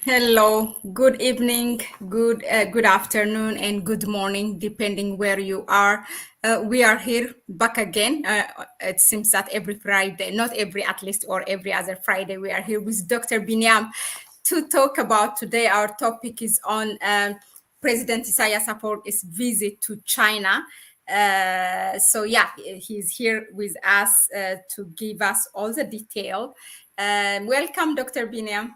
Hello, good evening, good afternoon, and good morning, depending where you are. We are here back again. It seems that every Friday, not every at least, or every other Friday, we are here with Dr. Biniam to talk about today. Our topic is on President Isayas Afwerki's visit to China. He's here with us to give us all the detail. Welcome, Dr. Biniam.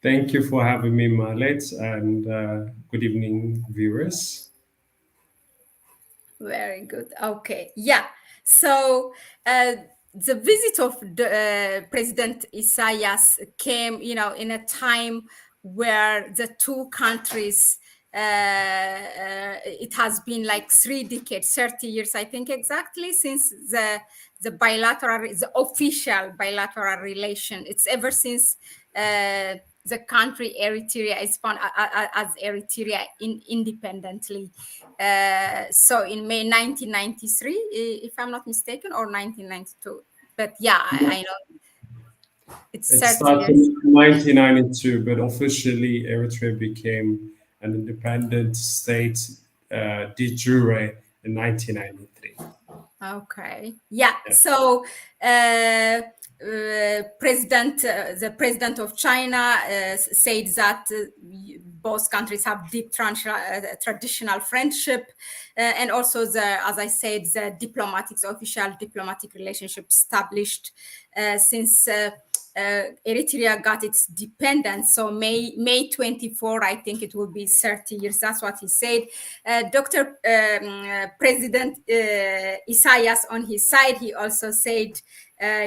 Thank you for having me, Mahlet, and good evening, viewers. Very good. Okay. Yeah. So the visit of President Isayas came, in a time where the two countries, it has been like 3 decades, 30 years, I think exactly, since the official bilateral relation. It's ever since the country Eritrea is found as Eritrea independently. So in May 1993, if I'm not mistaken, or 1992. But yeah, I know it's It 30 started years. in 1992, but officially Eritrea became an independent state de jure in 1993. Okay. Yeah. Yeah. So the president of China said that both countries have deep traditional friendship, and also as I said, the official diplomatic relationship established since. Eritrea got its dependence. So May 24, I think it will be 30 years. That's what he said. Dr. President Isayas, on his side, he also said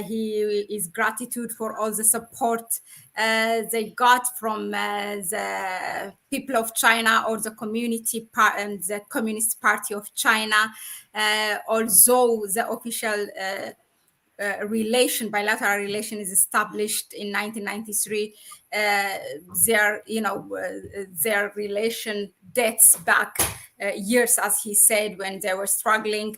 he is gratitude for all the support they got from the people of China or the the Communist Party of China, although the official bilateral relation is established in 1993. Their relation dates back years, as he said, when they were struggling.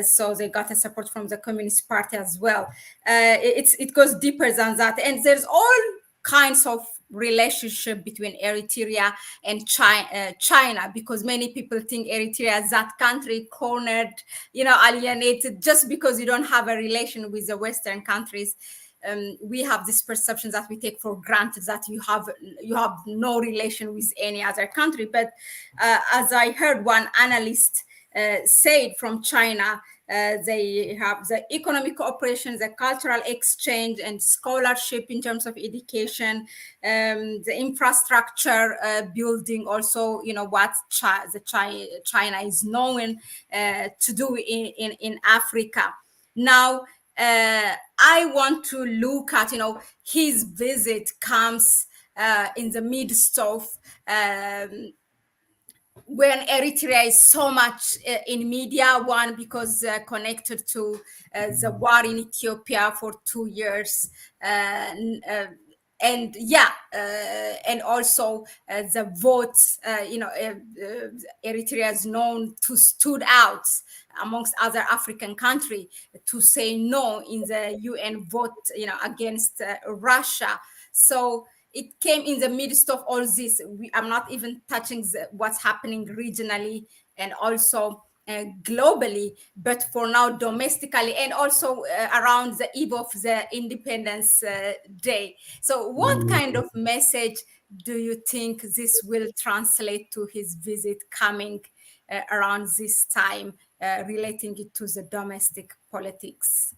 So they got a support from the Communist Party as well. It goes deeper than that, and there's all kinds of relationship between Eritrea and China, because many people think Eritrea is that country cornered, alienated, just because you don't have a relation with the Western countries. We have this perception that we take for granted that you have no relation with any other country. But as I heard one analyst said from China, they have the economic cooperation, the cultural exchange, and scholarship in terms of education, the infrastructure building. Also, what China is known to do in Africa. Now, I want to look at, his visit comes in the midst of when Eritrea is so much in media, one because connected to the war in Ethiopia for 2 years, and also the votes. Eritrea is known to stood out amongst other African countries to say no in the UN vote, against Russia. So it came in the midst of all this. I'm not even touching what's happening regionally and also globally, but for now domestically, and also around the eve of the Independence Day. So what kind of message do you think this will translate to his visit coming around this time, relating it to the domestic politics?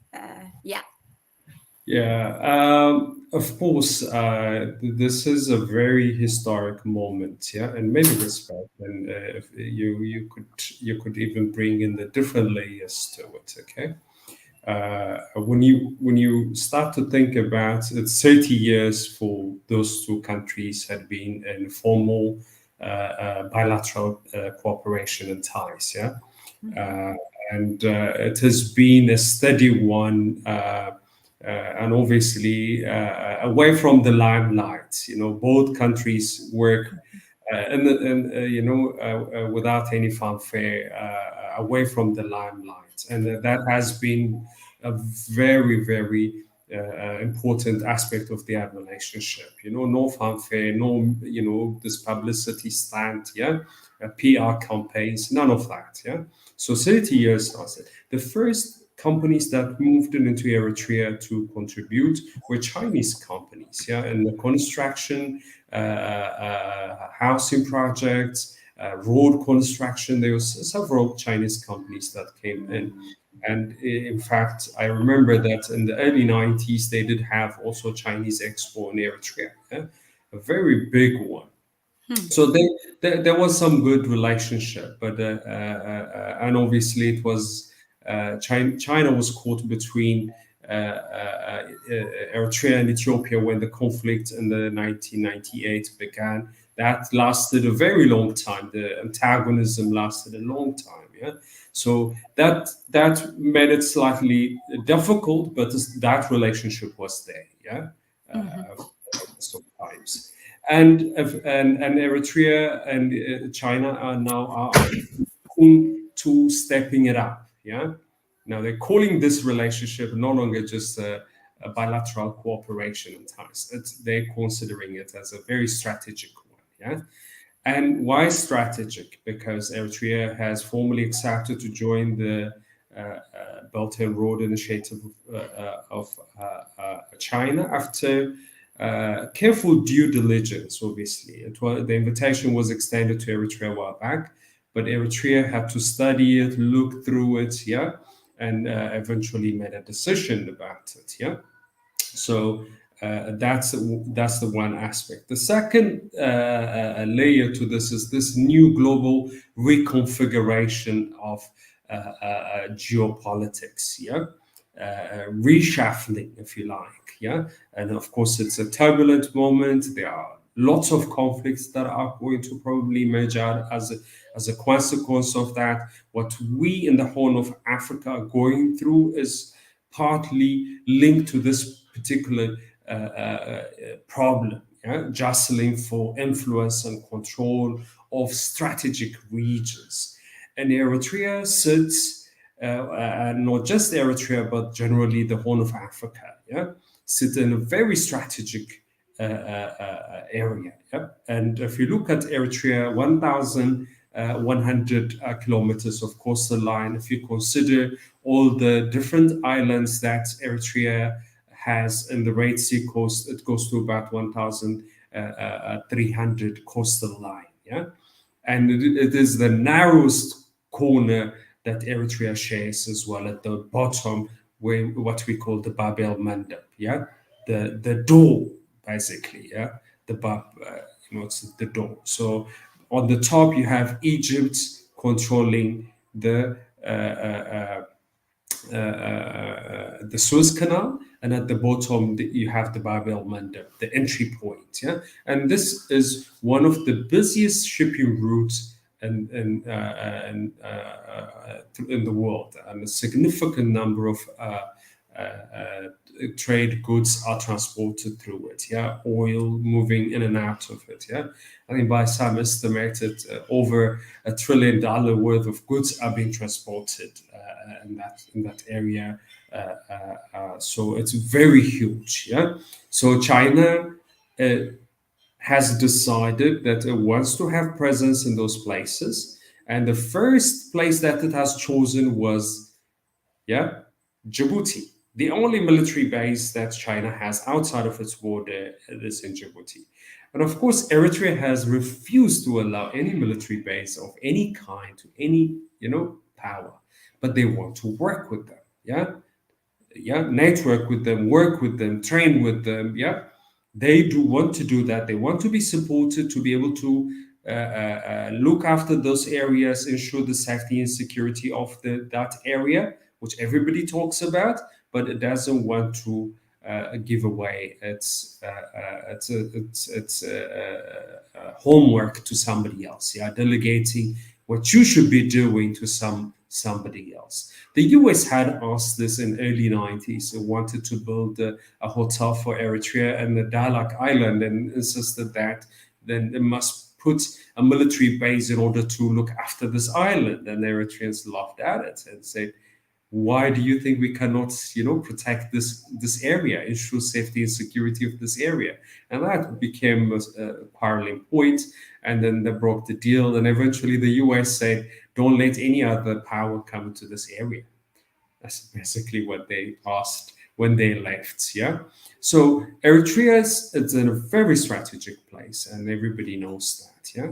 Of course, this is a very historic moment, yeah, in many respects, and if you could even bring in the different layers to it. Okay, when you start to think about it, 30 years for those two countries had been in formal bilateral cooperation and ties, yeah, and it has been a steady one. And obviously away from the limelight. Both countries work without any fanfare, away from the limelight, and that has been a very, very important aspect of their relationship. No fanfare, no, this publicity stunt, PR campaigns, none of that, So 30 years passed. The first companies that moved into Eritrea to contribute were Chinese companies, and the construction, housing projects, road construction. There was several Chinese companies that came in. And in fact, I remember that in the early 90s, they did have also Chinese expo in Eritrea, a very big one. So there was some good relationship, but and obviously it was China was caught between Eritrea and Ethiopia when the conflict in the 1998 began. That lasted a very long time. The antagonism lasted a long time. So that made it slightly difficult, but that relationship was there. Sometimes. And Eritrea and China are now to stepping it up. Now they're calling this relationship no longer just a bilateral cooperation and ties. They're considering it as a very strategic one. And why strategic? Because Eritrea has formally accepted to join the Belt and Road Initiative of China after careful due diligence. Obviously, the invitation was extended to Eritrea a while back, but Eritrea had to study it, look through it, and eventually made a decision about it. So that's the one aspect. The second layer to this is this new global reconfiguration of geopolitics, reshuffling, if you like, and of course it's a turbulent moment. There are lots of conflicts that are going to probably emerge out as a consequence of that. What we in the Horn of Africa are going through is partly linked to this particular problem, jostling for influence and control of strategic regions. And Eritrea sits, not just Eritrea, but generally the Horn of Africa, sit in a very strategic area. And if you look at Eritrea, 1,100 kilometers of coastal line, if you consider all the different islands that Eritrea has in the Red Sea coast, it goes to about 1,300 coastal line. And it is the narrowest corner that Eritrea shares as well at the bottom, where what we call the Bab el Mandeb, the door, basically, the Bab, it's the door. So on the top you have Egypt controlling the Suez Canal, and at the bottom you have the Bab el Mandeb, the entry point. And this is one of the busiest shipping routes in the world, and a significant number of trade goods are transported through it. Oil moving in and out of it. I think by some estimated over $1 trillion worth of goods are being transported in that area. So it's very huge. So China has decided that it wants to have presence in those places, and the first place that it has chosen was Djibouti. The only military base that China has outside of its border is in Djibouti. And of course, Eritrea has refused to allow any military base of any kind to any, power. But they want to work with them, network with them, work with them, train with them, They do want to do that. They want to be supported to be able to look after those areas, ensure the safety and security of that area, which everybody talks about, but it doesn't want to give away its homework to somebody else. Delegating what you should be doing to somebody else. The US had asked this in early 90s. It wanted to build a hotel for Eritrea and the Dahlak Island, and insisted that then it must put a military base in order to look after this island. And the Eritreans laughed at it and said, Why do you think we cannot, protect this area, ensure safety and security of this area? And that became a quarreling point. And then they broke the deal. And eventually the US said, don't let any other power come to this area. That's basically what they asked when they left. Yeah. So Eritrea is in a very strategic place, and everybody knows that. Yeah.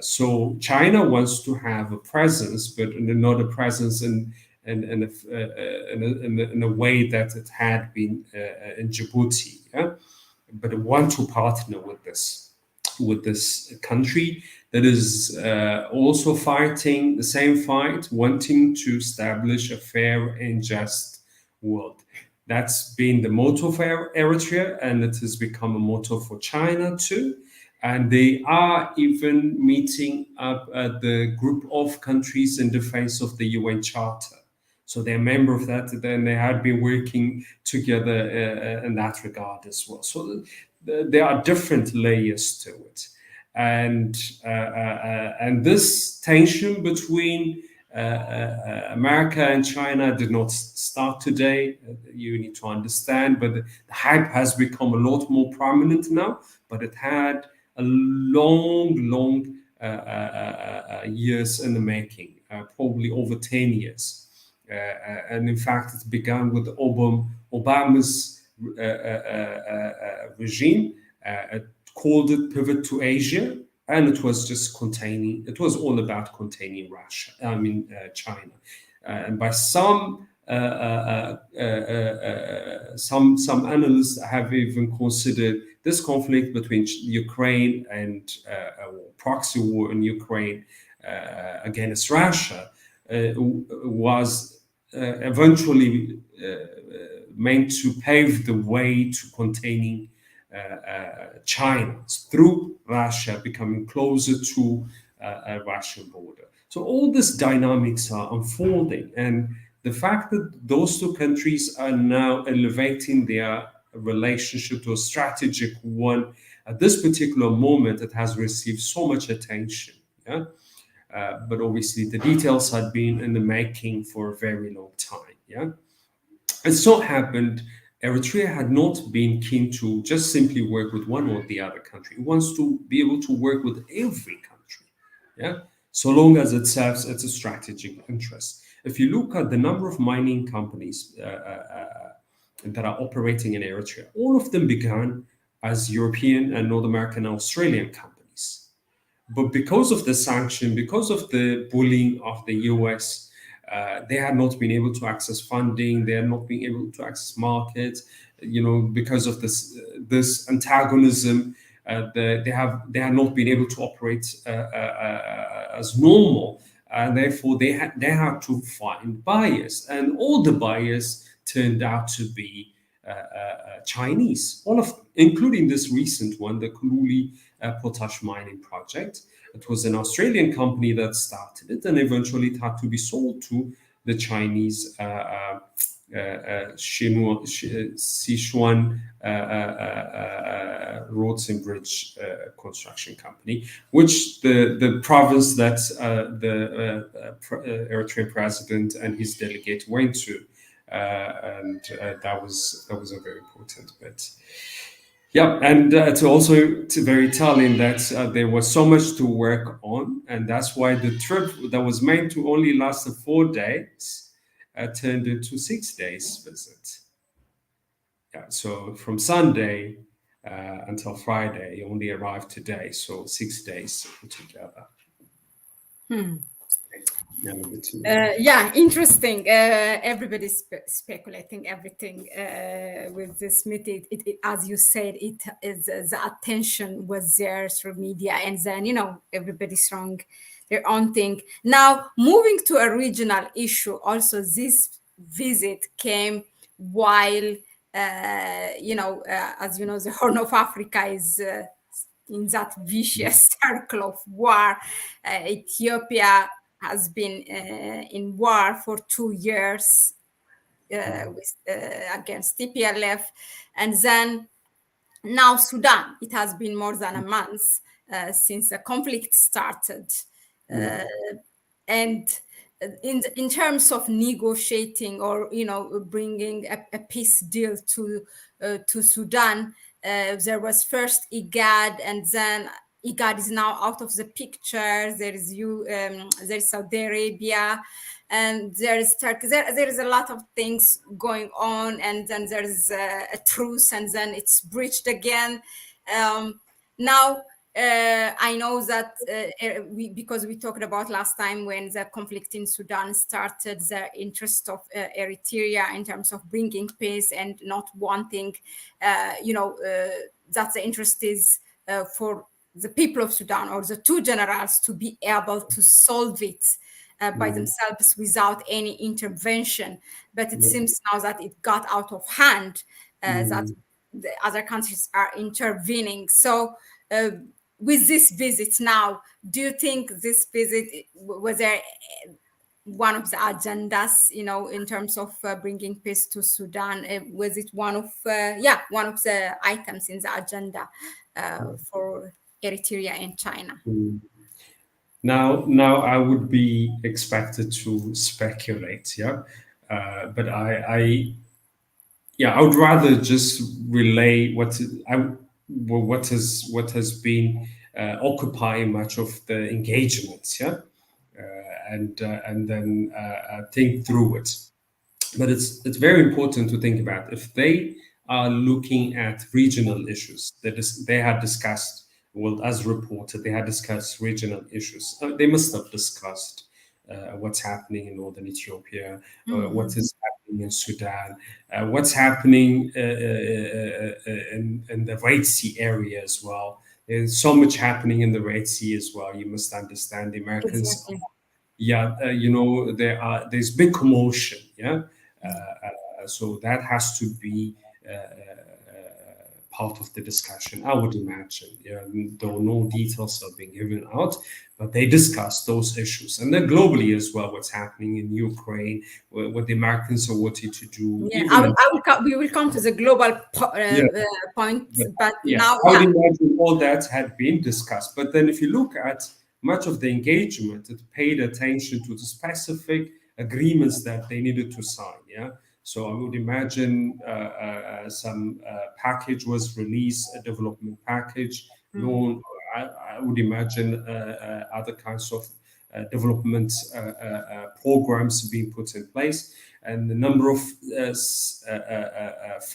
So China wants to have a presence, but not a presence in a way that it had been in Djibouti. Yeah? But want to partner with this country that is also fighting the same fight, wanting to establish a fair and just world. That's been the motto for Eritrea, and it has become a motto for China too. And they are even meeting up at the group of countries in defense of the UN Charter. So they're a member of that, and they had been working together in that regard as well. So there are different layers to it. And this tension between America and China did not start today. You need to understand, but the hype has become a lot more prominent now. But it had a long years in the making, probably over 10 years. And in fact, it began with Obama's regime. It called it Pivot to Asia, and it was just it was all about containing China. And by some analysts have even considered this conflict between Ukraine and proxy war in Ukraine against Russia was eventually meant to pave the way to containing China through Russia becoming closer to a Russian border. So all these dynamics are unfolding, and the fact that those two countries are now elevating their relationship to a strategic one at this particular moment, it has received so much attention. Yeah? But obviously the details had been in the making for a very long time. Yeah, it so happened Eritrea had not been keen to just simply work with one or the other country. It wants to be able to work with every country. Yeah, so long as it serves its strategic interest. If you look at the number of mining companies that are operating in Eritrea, all of them began as European and North American and Australian companies. But because of the sanction, because of the bullying of the US, they had not been able to access funding. They had not been able to access markets. Because of this antagonism, they had not been able to operate as normal, and therefore they had to find buyers, and all the buyers turned out to be Chinese, all of them, including this recent one, the Kululi potash mining project. It was an Australian company that started it, and eventually it had to be sold to the Chinese Sichuan Roads and Bridge Construction Company, which the province that the Eritrean president and his delegate went to, and that was a very important bit. Yeah, and it's also very telling that there was so much to work on, and that's why the trip that was meant to only last 4 days turned into 6 days visit. Yeah, so from Sunday until Friday, you only arrived today, so 6 days together. Yeah, interesting. Everybody's speculating everything with this meeting. As you said, it is the attention was there through media, and then everybody's throwing their own thing. Now, moving to a regional issue, also this visit came while as you know, the Horn of Africa is in that vicious circle of war. Ethiopia has been in war for 2 years against TPLF. And then now Sudan, it has been more than a month since the conflict started. And in terms of negotiating or bringing a peace deal to Sudan, there was first IGAD, and then IGAD is now out of the picture. There is there's Saudi Arabia, and there is Turkey. There is a lot of things going on, and then there is a truce, and then it's breached again. Now I know that because we talked about last time when the conflict in Sudan started, the interest of Eritrea in terms of bringing peace and not wanting, that the interest is for the people of Sudan or the two generals to be able to solve it by themselves without any intervention. But it seems now that it got out of hand, that the other countries are intervening. So with this visit now, do you think this visit was there one of the agendas, in terms of bringing peace to Sudan? Was it one of the items in the agenda for Eritrea and China? Now I would be expected to speculate, but I would rather just relay what has been occupying much of the engagements, and then think through it. But it's very important to think about if they are looking at regional issues that they had discussed. Well, as reported, they had discussed regional issues. They must have discussed what's happening in northern Ethiopia, what is happening in Sudan, what's happening in the Red Sea area as well. There's so much happening in the Red Sea as well. You must understand the Americans. Exactly. There's big commotion. So that has to be part of the discussion, I would imagine. Though no details are being given out, but they discuss those issues. And then globally as well, what's happening in Ukraine, what the Americans are wanting to do. We will come to the global point, but now... I would imagine all that had been discussed. But then if you look at much of the engagement, it paid attention to the specific agreements that they needed to sign, So I would imagine some package was released, a development package. I would imagine other kinds of development programs being put in place, and the number of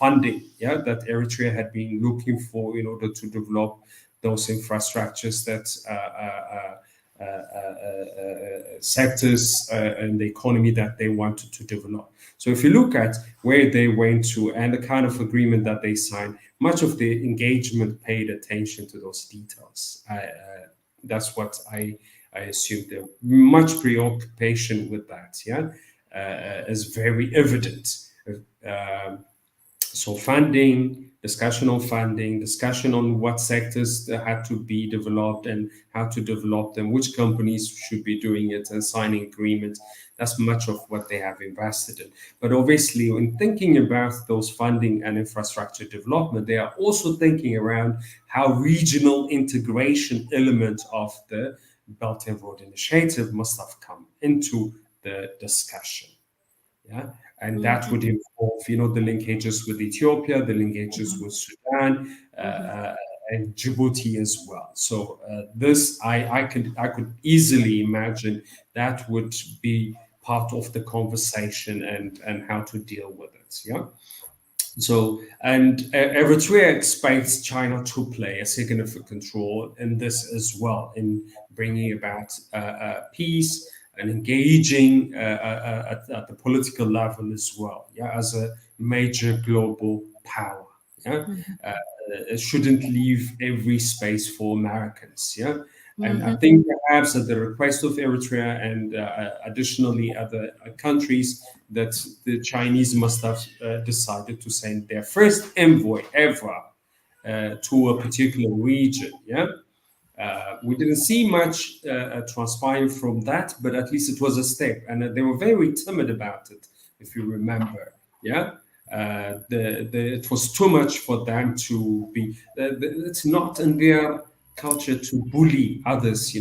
funding, that Eritrea had been looking for in order to develop those infrastructures that sectors in the economy that they wanted to develop. So if you look at where they went to and the kind of agreement that they signed, much of the engagement paid attention to those details. That's what I assume. There much preoccupation with that, is very evident. So funding, discussion on what sectors had to be developed and how to develop them, which companies should be doing it, and signing agreements. That's much of what they have invested in. But obviously, when thinking about those funding and infrastructure development, they are also thinking around how regional integration element of the Belt and Road Initiative must have come into the discussion. And that would involve, the linkages with Ethiopia, the linkages with Sudan, and Djibouti as well. So this, I could easily imagine that would be part of the conversation and how to deal with it. So, and Eritrea expects China to play a significant role in this as well, in bringing about peace and engaging at the political level as well, as a major global power. It shouldn't leave every space for Americans. And I think perhaps at the request of Eritrea and additionally other countries, that the Chinese must have decided to send their first envoy ever to a particular region. We didn't see much transpire from that, but at least it was a step, and they were very timid about it, if you remember. It was too much for them to be. It's not in their culture to bully others,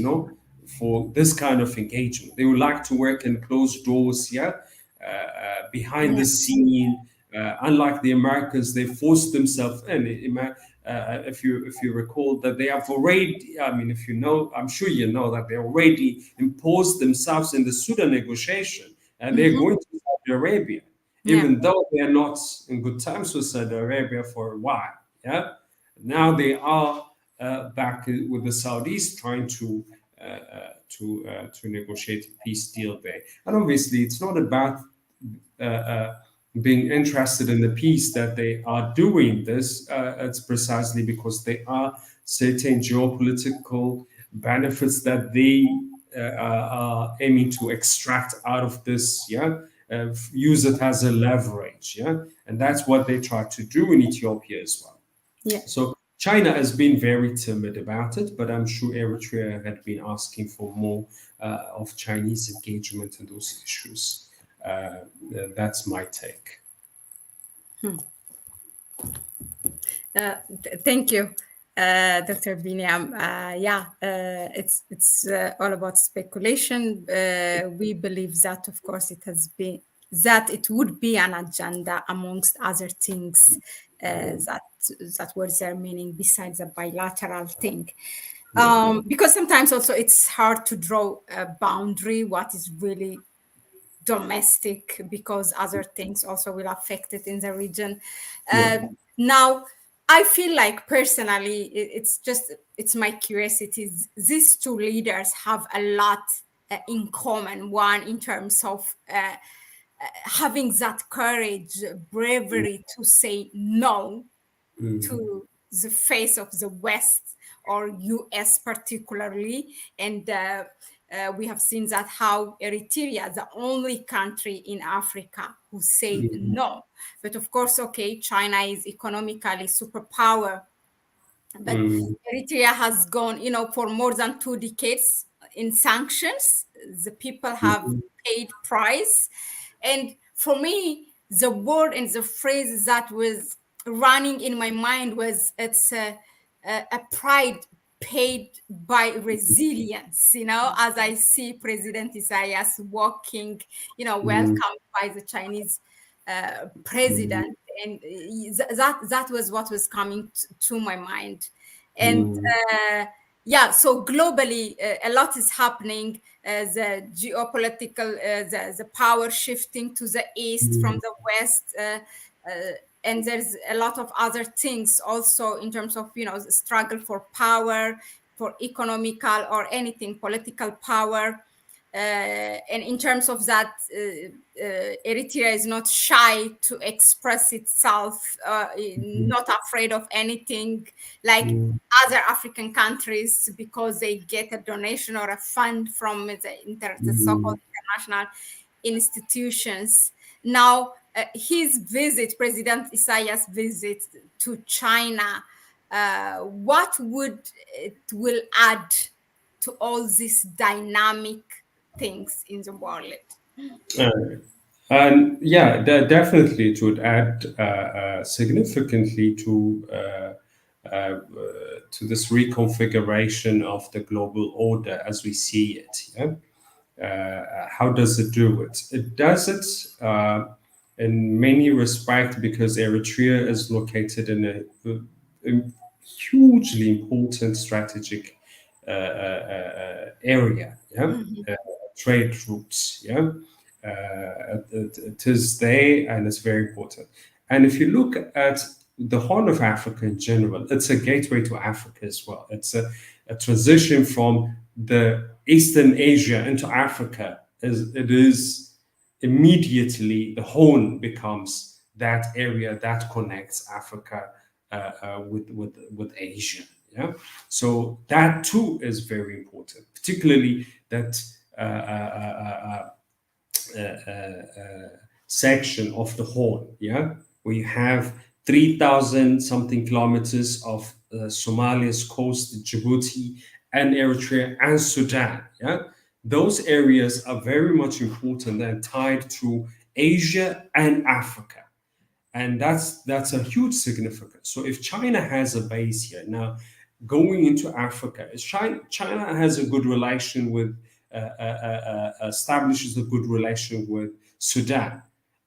for this kind of engagement. They would like to work in closed doors, behind the scene. Unlike the Americans, they forced themselves in. If you recall that they have already, if you know, I'm sure you know that they already imposed themselves in the Sudan negotiation, and they're going to Saudi Arabia, even though they are not in good terms with Saudi Arabia for a while. Yeah, now they are back with the Saudis trying to negotiate a peace deal there. And obviously, it's not about being interested in the peace that they are doing this. It's precisely because there are certain geopolitical benefits that they are aiming to extract out of this. Use it as a leverage. And that's what they try to do in Ethiopia as well. So China has been very timid about it, but I'm sure Eritrea had been asking for more of Chinese engagement in those issues. That's my take. Thank you, Dr. Biniam. It's all about speculation. We believe that, of course, it would be an agenda amongst other things that were their meaning besides a bilateral thing. Because sometimes also it's hard to draw a boundary, what is really domestic, because other things also will affect it in the region. Now, I feel like personally, it's my curiosity. These two leaders have a lot in common. One, in terms of having that courage, bravery to say no to the face of the West or US particularly. And we have seen that how Eritrea, the only country in Africa who said no. But of course, China is economically superpower. But Eritrea has gone, for more than 2 decades in sanctions. The people have paid price. And for me, the word and the phrase that was running in my mind was, it's a pride paid by resilience, as I see President Isayas walking, welcomed by the Chinese president. And that was what was coming to my mind. And so globally, a lot is happening. The geopolitical, the power shifting to the east from the west. And there's a lot of other things also in terms of, the struggle for power, for economical or anything, political power. And in terms of that, Eritrea is not shy to express itself, not afraid of anything like other African countries, because they get a donation or a fund from the so-called international institutions. Now, his visit, President Isayas' visit to China, what will add to all these dynamic things in the world? And definitely it would add significantly to this reconfiguration of the global order as we see it. How does it do it? It does it in many respects because Eritrea is located in a hugely important strategic area, trade routes. It is there and it's very important. And if you look at the Horn of Africa in general, it's a gateway to Africa as well. It's a transition from the Eastern Asia into Africa. It is immediately the Horn becomes that area that connects Africa with Asia. So that too is very important, particularly that section of the Horn, where you have 3,000 something kilometers of Somalia's coast, Djibouti, and Eritrea and Sudan. Those areas are very much important and tied to Asia and Africa. And that's a huge significance. So if China has a base here, now going into Africa. China has a good relation with, establishes a good relation with Sudan.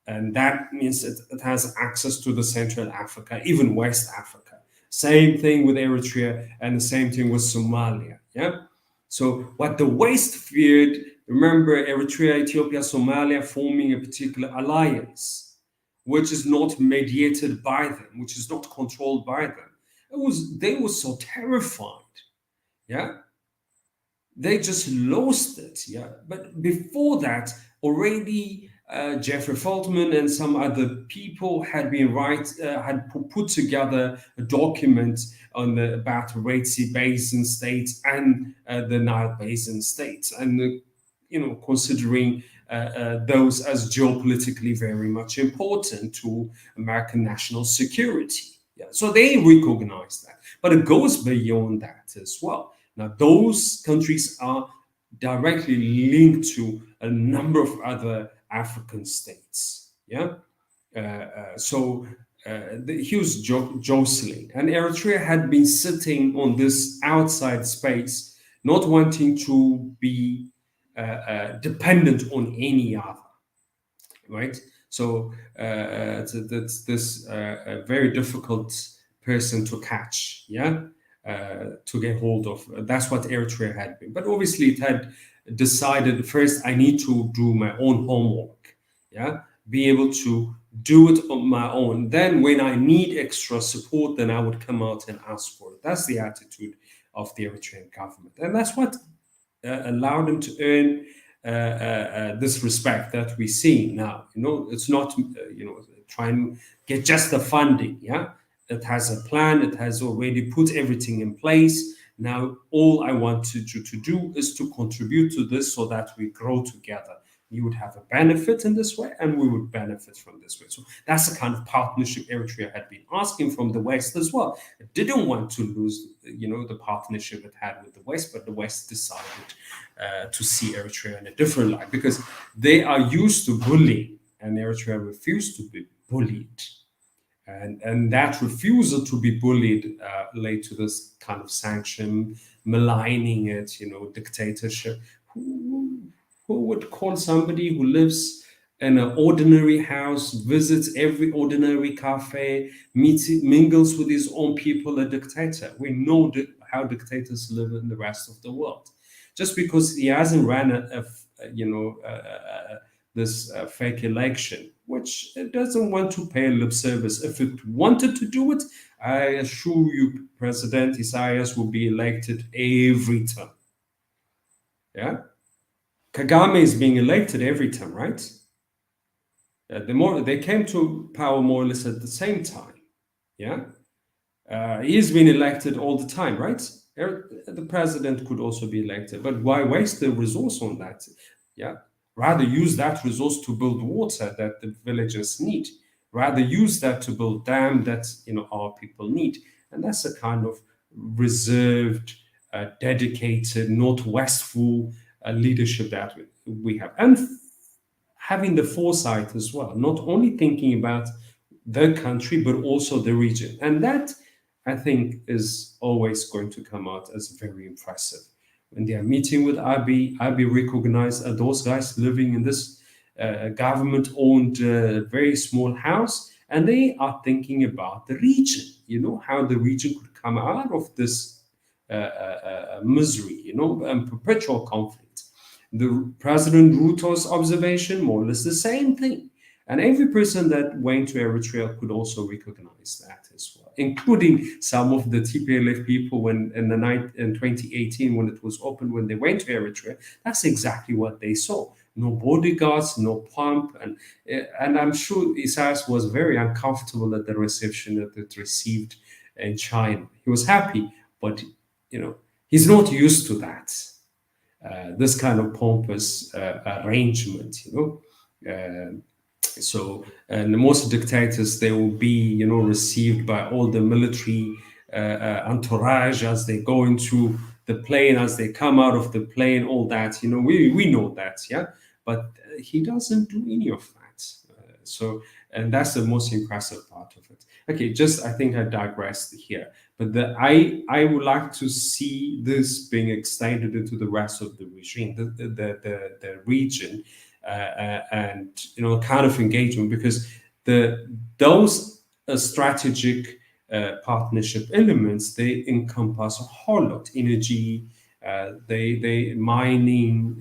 And that means it has access to the Central Africa, even West Africa. Same thing with Eritrea, and the same thing with Somalia. Yeah. So what the West feared, remember Eritrea, Ethiopia, Somalia forming a particular alliance, which is not mediated by them, which is not controlled by them. They were so terrified. Yeah. They just lost it. Yeah. But before that, already Jeffrey Feltman and some other people had put together a document about Red Sea Basin states and the Nile Basin states, and considering those as geopolitically very much important to American national security. Yeah. So they recognize that, but it goes beyond that as well. Now, those countries are directly linked to a number of other African states. Yeah. So the huge jostling, and Eritrea had been sitting on this outside space, not wanting to be dependent on any other. Right. So that's this very difficult person to catch. Yeah. To get hold of. That's what Eritrea had been. But obviously it had decided, first I need to do my own homework, yeah, be able to do it on my own. Then when I need extra support, then I would come out and ask for it. That's the attitude of the Eritrean government. And that's what allowed them to earn this respect that we see now. It's not, trying to get just the funding, yeah. It has a plan. It has already put everything in place. Now, all I want to do is to contribute to this so that we grow together. You would have a benefit in this way, and we would benefit from this way. So that's the kind of partnership Eritrea had been asking from the West as well. It didn't want to lose, the partnership it had with the West, but the West decided to see Eritrea in a different light because they are used to bullying, and Eritrea refused to be bullied. And that refusal to be bullied led to this kind of sanction, maligning it, dictatorship. Who would call somebody who lives in an ordinary house, visits every ordinary cafe, mingles with his own people, a dictator? We know how dictators live in the rest of the world. Just because he hasn't ran this fake election, which it doesn't want to pay lip service. If it wanted to do it, I assure you, President Isayas will be elected every term. Yeah, Kagame is being elected every term, right? They came to power more or less at the same time. Yeah, he's been elected all the time, right? The president could also be elected, but why waste the resource on that? Yeah. Rather use that resource to build water that the villagers need. Rather use that to build dam that our people need. And that's a kind of reserved, dedicated, not wasteful leadership that we have. And having the foresight as well, not only thinking about the country, but also the region. And that, I think, is always going to come out as very impressive. When they are meeting with Abiy recognized those guys living in this government-owned very small house, and they are thinking about the region, how the region could come out of this misery, and perpetual conflict. The President Ruto's observation, more or less the same thing. And every person that went to Eritrea could also recognize that as well, including some of the TPLF people in 2018, when it was open, when they went to Eritrea. That's exactly what they saw. No bodyguards, no pump. And I'm sure Isayas was very uncomfortable at the reception that it received in China. He was happy, but, he's not used to that. This kind of pompous arrangement, So, and most dictators, they will be, received by all the military entourage as they go into the plane, as they come out of the plane, all that. We know that, yeah. But he doesn't do any of that. And that's the most impressive part of it. Okay, just I think I digressed here, but I would like to see this being extended into the rest of the regime, the region, and kind of engagement, because those strategic partnership elements, they encompass a whole lot: energy, they mining,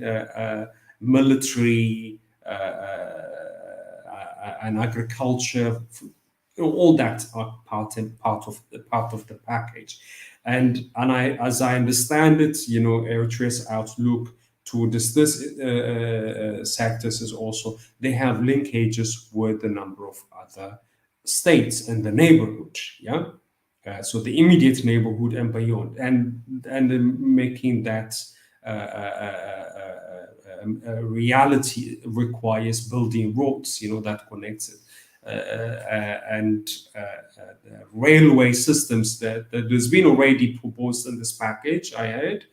military, and agriculture. All that are part of the package, and as I understand it, Eritrea's outlook towards this sectors is also they have linkages with a number of other states in the neighborhood, yeah. So the immediate neighborhood and beyond, and making that reality requires building roads, that connects it, and railway systems that has been already proposed in this package, I heard,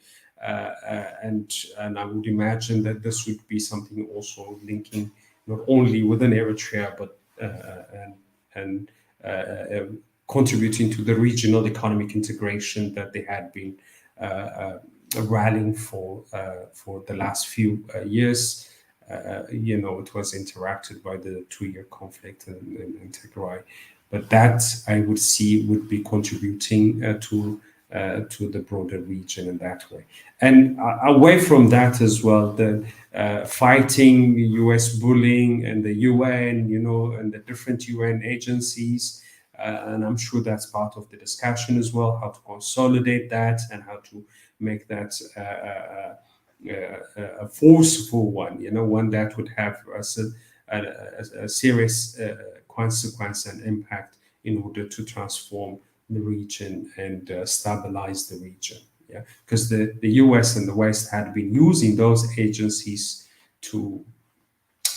and I would imagine that this would be something also linking not only within Eritrea, but and contributing to the regional economic integration that they had been rallying for the last few years. It was interrupted by the 2-year conflict in Tigray, but that I would see would be contributing to the broader region in that way. And away from that as well, the fighting US bullying and the UN, and the different UN agencies. And I'm sure that's part of the discussion as well, how to consolidate that and how to make that a forceful one, one that would have a serious consequence and impact in order to transform the region and stabilize the region. Yeah, because the US and the West had been using those agencies to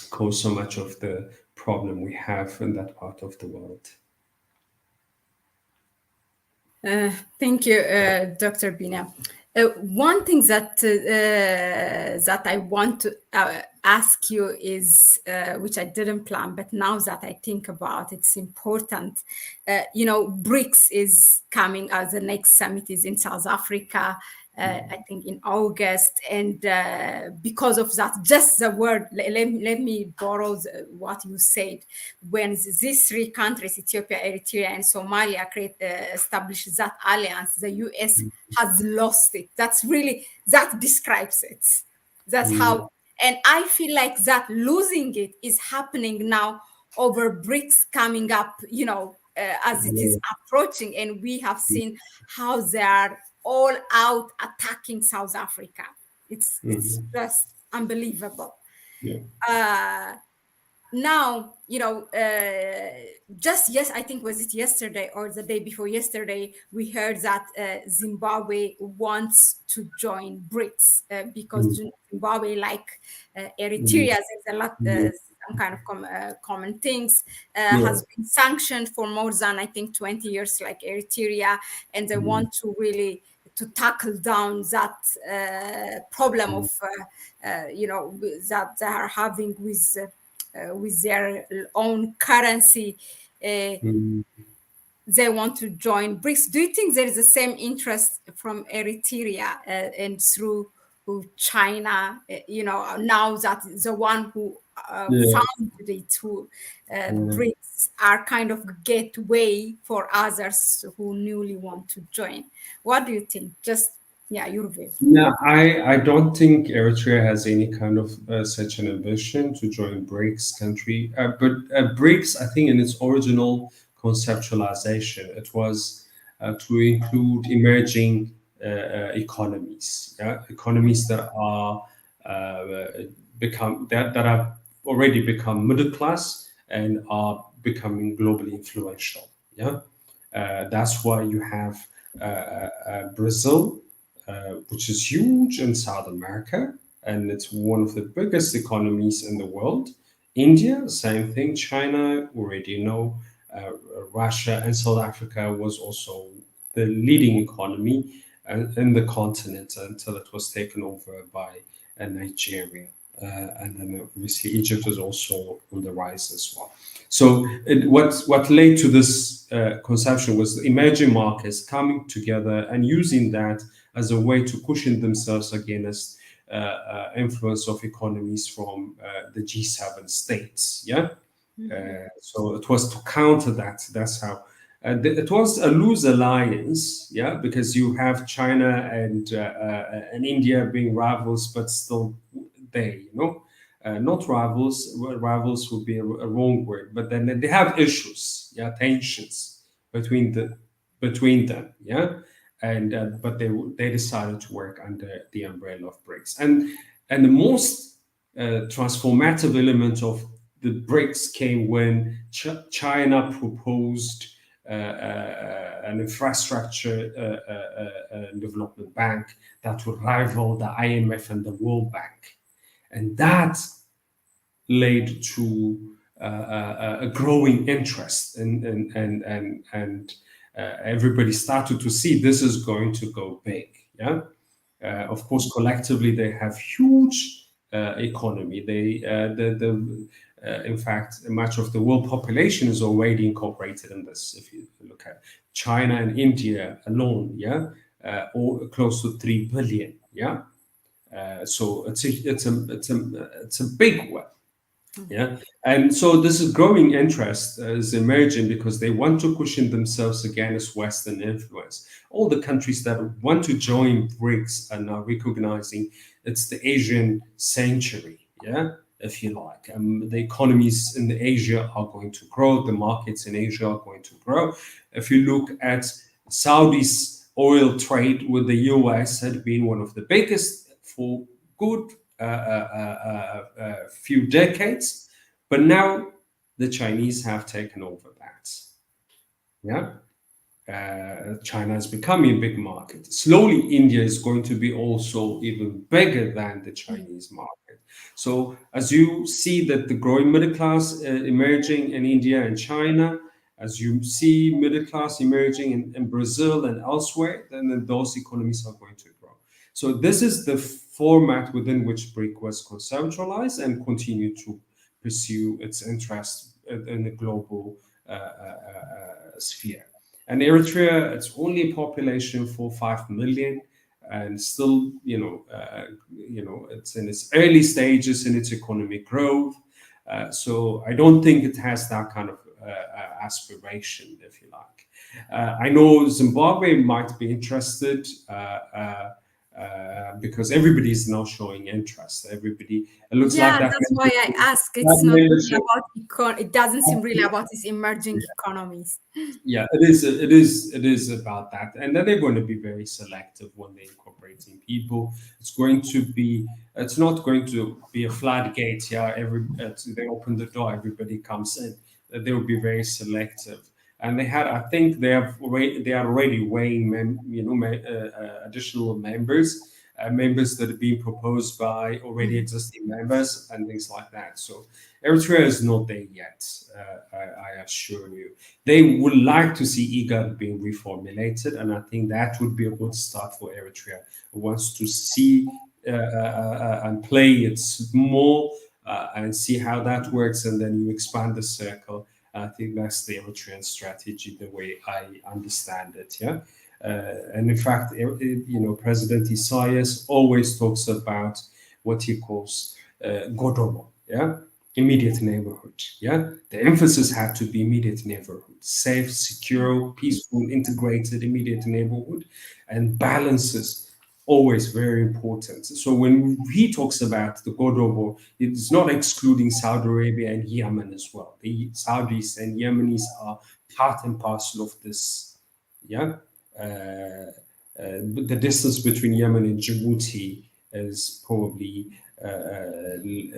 cause so much of the problem we have in that part of the world. Thank you, Dr. Biniam. One thing that I want to ask you is, which I didn't plan, but now that I think about it, it's important. BRICS is coming, as the next summit is in South Africa, I think in August, and because of that, just the word, let me borrow what you said. When these 3 countries, Ethiopia, Eritrea, and Somalia, established that alliance, the US has lost it. That describes it. That's how, and I feel like that losing it is happening now over BRICS coming up, as it is approaching, and we have seen how they are all out attacking South Africa. It's just unbelievable. Yeah. Now, I think was it yesterday or the day before yesterday, we heard that Zimbabwe wants to join BRICS because Zimbabwe, like Eritrea, there's a lot, some kind of common things, has been sanctioned for more than, I think, 20 years, like Eritrea, and they want to really to tackle down that problem of, that they are having with their own currency. They want to join BRICS. Do you think there is the same interest from Eritrea and through China, now that the one who founded it, who BRICS are kind of gateway for others who newly want to join? What do you think? Just, your view. Yeah, I don't think Eritrea has any kind of such an ambition to join BRICS country. But BRICS, I think in its original conceptualization, it was to include emerging economies, economies that are that have already become middle class and are becoming globally influential. Yeah, that's why you have Brazil, which is huge in South America, and it's one of the biggest economies in the world. India, same thing. China, already know. Russia and South Africa was also the leading economy in the continent until it was taken over by Nigeria. and then obviously Egypt is also on the rise as well. So what led to this conception was the emerging markets coming together and using that as a way to cushion themselves against influence of economies from the G7 states. Yeah. So it was to counter that. That's how. It was a loose alliance, yeah, because you have China and India being rivals, but still they, not rivals. Well, rivals would be a wrong word, but then they have issues, yeah, tensions between them, yeah, and but they decided to work under the umbrella of BRICS, and the most transformative element of the BRICS came when China proposed an infrastructure development bank that would rival the IMF and the World Bank, and that led to a growing interest, and everybody started to see this is going to go big. Yeah, of course, collectively they have huge economy. In fact, much of the world population is already incorporated in this. If you look at China and India alone, yeah, or close to 3 billion. Yeah, so it's a big one. Yeah, and so this is growing interest is emerging because they want to cushion themselves against Western influence. All the countries that want to join BRICS are now recognizing it's the Asian century. Yeah, if you like, the economies in Asia are going to grow. The markets in Asia are going to grow. If you look at Saudi's oil trade with the US, had been one of the biggest for good few decades, but now the Chinese have taken over that. Yeah, China is becoming a big market. Slowly, India is going to be also even bigger than the Chinese market. So, as you see that the growing middle class emerging in India and China, as you see middle class emerging in Brazil and elsewhere, then those economies are going to grow. So, this is the format within which BRIC was conceptualized and continue to pursue its interest in the global sphere. And Eritrea, it's only a population for 5 million, and still, it's in its early stages in its economic growth. So I don't think it has that kind of aspiration, if you like. I know Zimbabwe might be interested. Because everybody is now showing interest. Everybody, it looks like that. That's why I ask. It's not really about it doesn't seem really about these emerging economies. Yeah, it is about that, and then they're going to be very selective when they're incorporating people. It's not going to be a floodgate. Yeah, they open the door, everybody comes in. They will be very selective. And I think they are already weighing, additional members that are being proposed by already existing members and things like that. So Eritrea is not there yet. I assure you, they would like to see IGAD being reformulated, and I think that would be a good start for Eritrea. It wants to see and play it more and see how that works, and then you expand the circle. I think that's the Eritrean strategy, the way I understand it. Yeah, and in fact, President Isayas always talks about what he calls Godomo, yeah, immediate neighborhood. Yeah, the emphasis had to be immediate neighborhood, safe, secure, peaceful, integrated, immediate neighborhood, and balances. Always very important. So when he talks about the Godobo, it's not excluding Saudi Arabia and Yemen as well. The Saudis and Yemenis are part and parcel of this. Yeah, the distance between Yemen and Djibouti is probably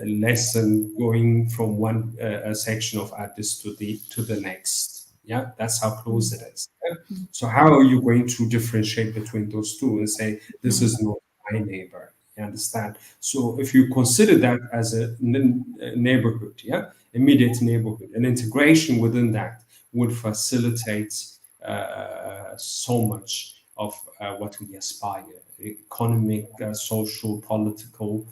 less than going from one section of Addis to the next. Yeah, that's how close it is. Yeah? So how are you going to differentiate between those two and say this is not my neighbor? You understand? So if you consider that as a neighborhood, yeah, immediate neighborhood, and integration within that would facilitate so much of what we aspire: economic, social, political,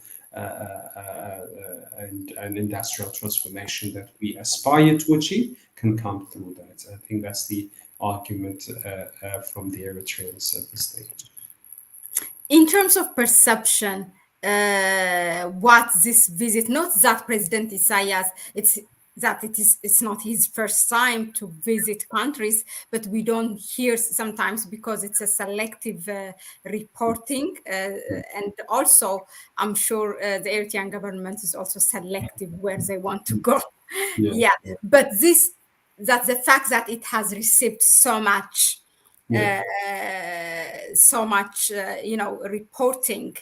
and industrial transformation that we aspire to achieve can come through that. I think that's the argument from the Eritreans at this stage. In terms of perception, what this visit, not that President Isayas, it's not his first time to visit countries, but we don't hear sometimes because it's a selective reporting, and also I'm sure the Eritrean government is also selective where they want to go. Yeah, but that's the fact that it has received so much reporting,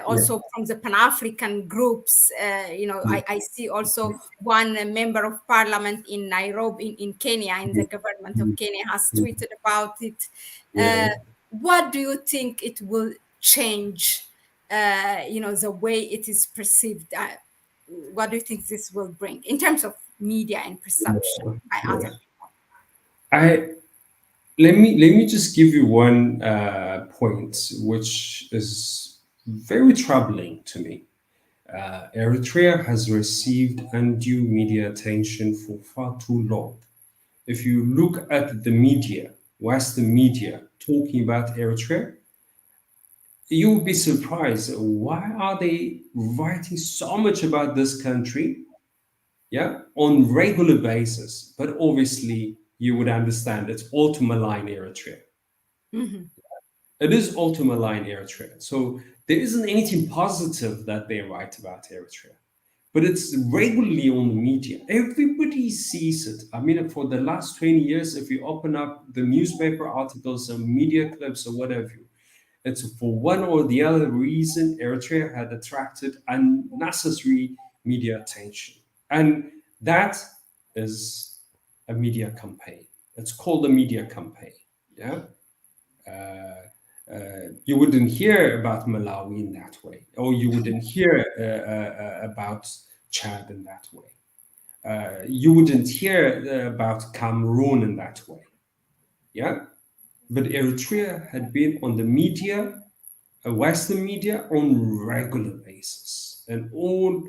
also from the Pan-African groups. I see also one member of parliament in Nairobi, in Kenya, in the government of Kenya, has tweeted about it. What do you think it will change, the way it is perceived? What do you think this will bring in terms of media and perception by other people? Let me just give you one point, which is very troubling to me. Eritrea has received undue media attention for far too long. If you look at the media, Western media, talking about Eritrea, you will be surprised. Why are they writing so much about this country? On regular basis, but obviously you would understand it's all to malign Eritrea. It is all to malign Eritrea. So there isn't anything positive that they write about Eritrea, but it's regularly on the media. Everybody sees it. I mean, for the last 20 years, if you open up the newspaper articles or media clips or whatever, it's for one or the other reason Eritrea had attracted unnecessary media attention. And that is a media campaign. It's called a media campaign. You wouldn't hear about Malawi in that way, or you wouldn't hear about Chad in that way. You wouldn't hear about Cameroon in that way. But Eritrea had been on the media, Western media, on regular basis, and all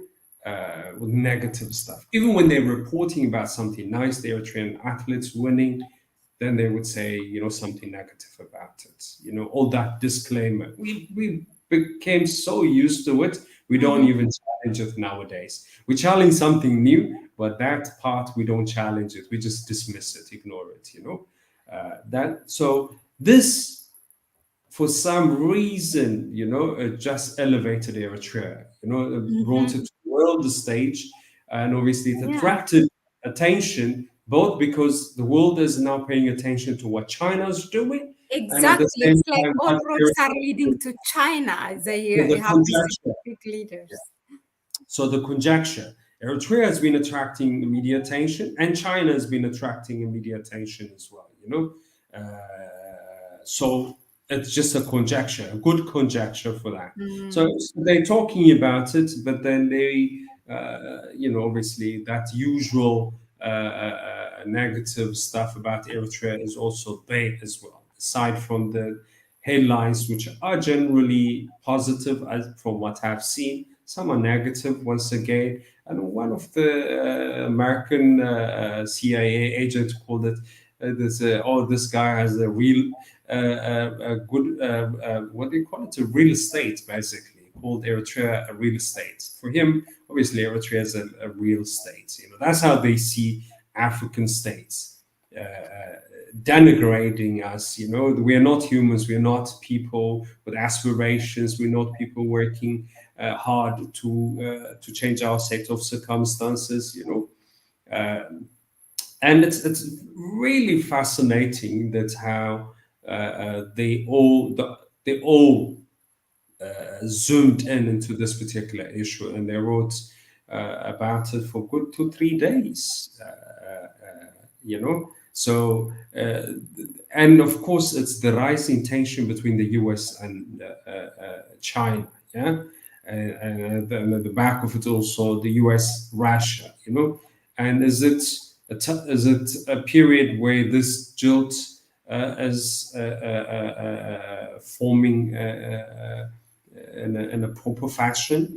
with negative stuff. Even when they're reporting about something nice, the Eritrean athletes winning, then they would say, something negative about it. All that disclaimer. We became so used to it, we don't even challenge it nowadays. We challenge something new, but that part we don't challenge it. We just dismiss it, ignore it. So this, for some reason, it just elevated Eritrea. It brought it to the world stage, and obviously it attracted attention, both because the world is now paying attention to what China's doing. Exactly, it's like all roads are leading to China. They have these big leaders. So the conjecture, Eritrea has been attracting media attention, and China has been attracting media attention as well. So it's just a conjecture, a good conjecture for that. So they're talking about it, but then they, obviously that usual negative stuff about Eritrea is also there as well. Aside from the headlines, which are generally positive, from what I've seen, some are negative once again. And one of the American CIA agents called it, this guy has a real good, what do you call it? A real estate, basically, called Eritrea a real estate. For him, obviously, Eritrea is a real estate. That's how they see African states, denigrating us. We are not humans. We are not people with aspirations. We're not people working hard to change our set of circumstances. And it's really fascinating that how they all zoomed into this particular issue, and they wrote about it for good 2-3 days. So and of course it's the rising tension between the US and China. And at the back of it also the US Russia. And is it a period where this jilt is forming in a proper fashion,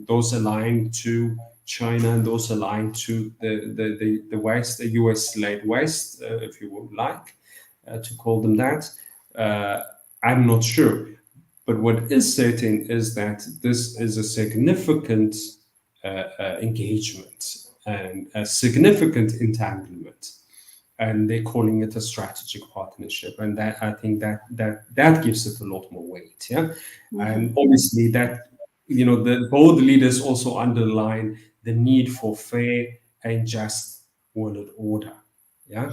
those aligned to China and those aligned to the West, the US-led West, if you would like to call them that. I'm not sure. But what is certain is that this is a significant engagement and a significant entanglement, and they're calling it a strategic partnership, and that I think that gives it a lot more weight. Yeah, and obviously that the both leaders also underline the need for fair and just world order. Yeah,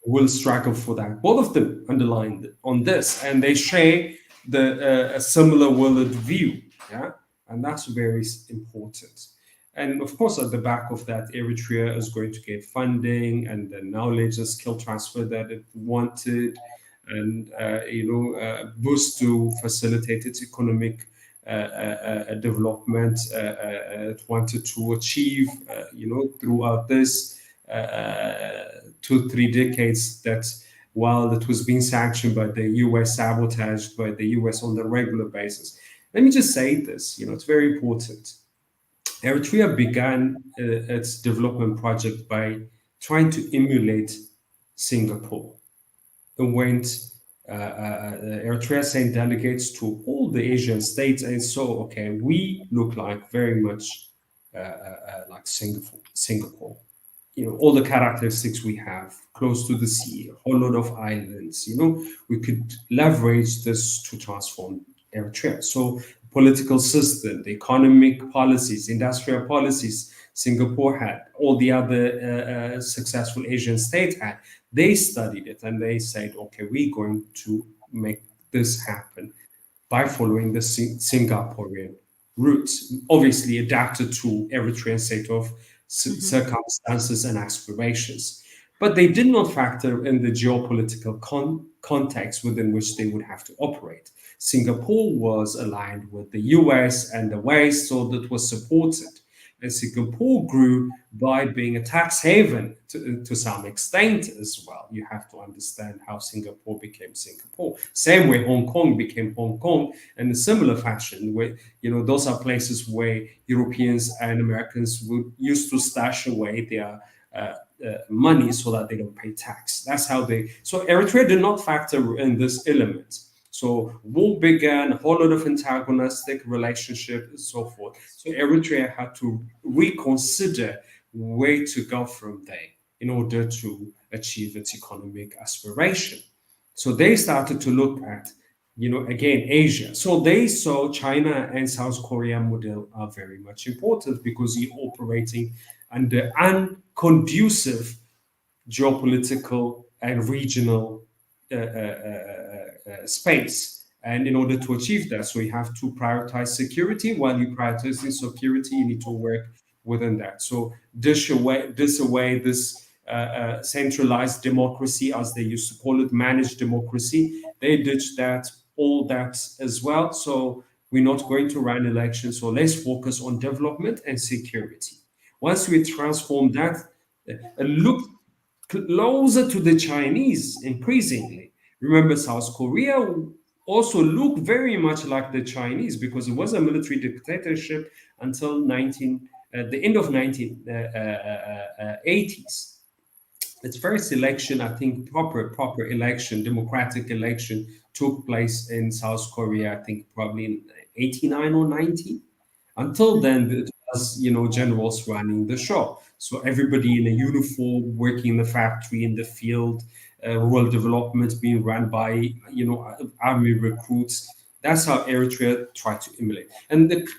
will struggle for that. Both of them underline on this, and they share a similar world view. Yeah, and that's very important. And of course, at the back of that, Eritrea is going to get funding and the knowledge and skill transfer that it wanted, and boost to facilitate its economic development it wanted to achieve, throughout this 2-3 decades, that while it was being sanctioned by the US, sabotaged by the US on a regular basis. Let me just say this, it's very important. Eritrea began its development project by trying to emulate Singapore. It went, Eritrea sent delegates to all the Asian states and saw, okay, we look like very much like Singapore. All the characteristics we have, close to the sea, a whole lot of islands, we could leverage this to transform Eritrea. So political system, the economic policies, industrial policies Singapore had, all the other successful Asian states had, they studied it and they said, okay, we're going to make this happen by following the Singaporean routes, obviously adapted to Eritrean set of circumstances and aspirations. But they did not factor in the geopolitical context within which they would have to operate. Singapore was aligned with the US and the West, so that was supported. And Singapore grew by being a tax haven to some extent as well. You have to understand how Singapore became Singapore. Same way Hong Kong became Hong Kong in a similar fashion, where, those are places where Europeans and Americans used to stash away their money so that they don't pay tax. That's how so Eritrea did not factor in this element. So war began, a whole lot of antagonistic relationship and so forth. So Eritrea had to reconsider where to go from there in order to achieve its economic aspiration. So they started to look at, again, Asia. So they saw China and South Korea model are very much important because you're operating under unconducive geopolitical and regional space. And in order to achieve that, so you have to prioritize security. While you prioritize security, you need to work within that. So dish away this centralized democracy, as they used to call it, managed democracy. They ditched all that as well. So we're not going to run elections, so let's focus on development and security. Once we transform that, look closer to the Chinese increasingly. Remember, South Korea also looked very much like the Chinese because it was a military dictatorship until the end of 1980s. Its first election, I think, proper election, democratic election, took place in South Korea, I think probably in 89 or 90. Until then, it was, generals running the show. So everybody in a uniform, working in the factory, in the field, rural development being run by, army recruits. That's how Eritrea tried to emulate. And it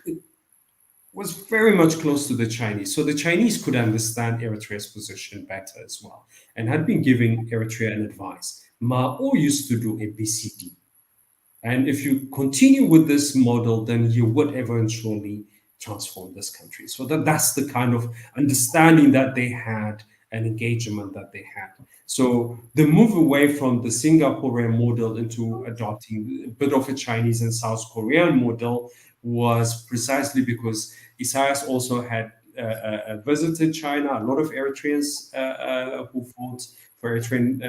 was very much close to the Chinese. So the Chinese could understand Eritrea's position better as well and had been giving Eritrea an advice. Mao used to do ABCD. And if you continue with this model, then you would eventually transform this country. So that's the kind of understanding that they had and engagement that they had. So the move away from the Singaporean model into adopting a bit of a Chinese and South Korean model was precisely because Isayas also had visited China. A lot of Eritreans who fought for Eritrean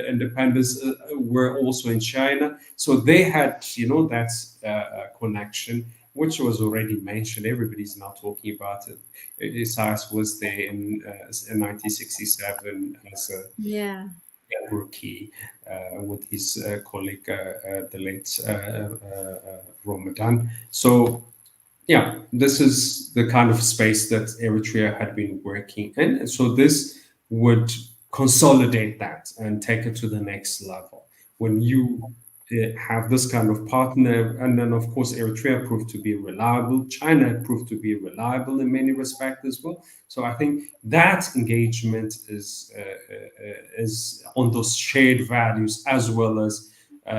independence were also in China. So they had, that connection, which was already mentioned. Everybody's now talking about it. Isayas was there in 1967 as a Yeah. rookie with his colleague, the late Ramadan. So, yeah, this is the kind of space that Eritrea had been working in. And so this would consolidate that and take it to the next level. When you have this kind of partner, and then of course Eritrea proved to be reliable, China proved to be reliable in many respects as well. So I think that engagement is on those shared values as well as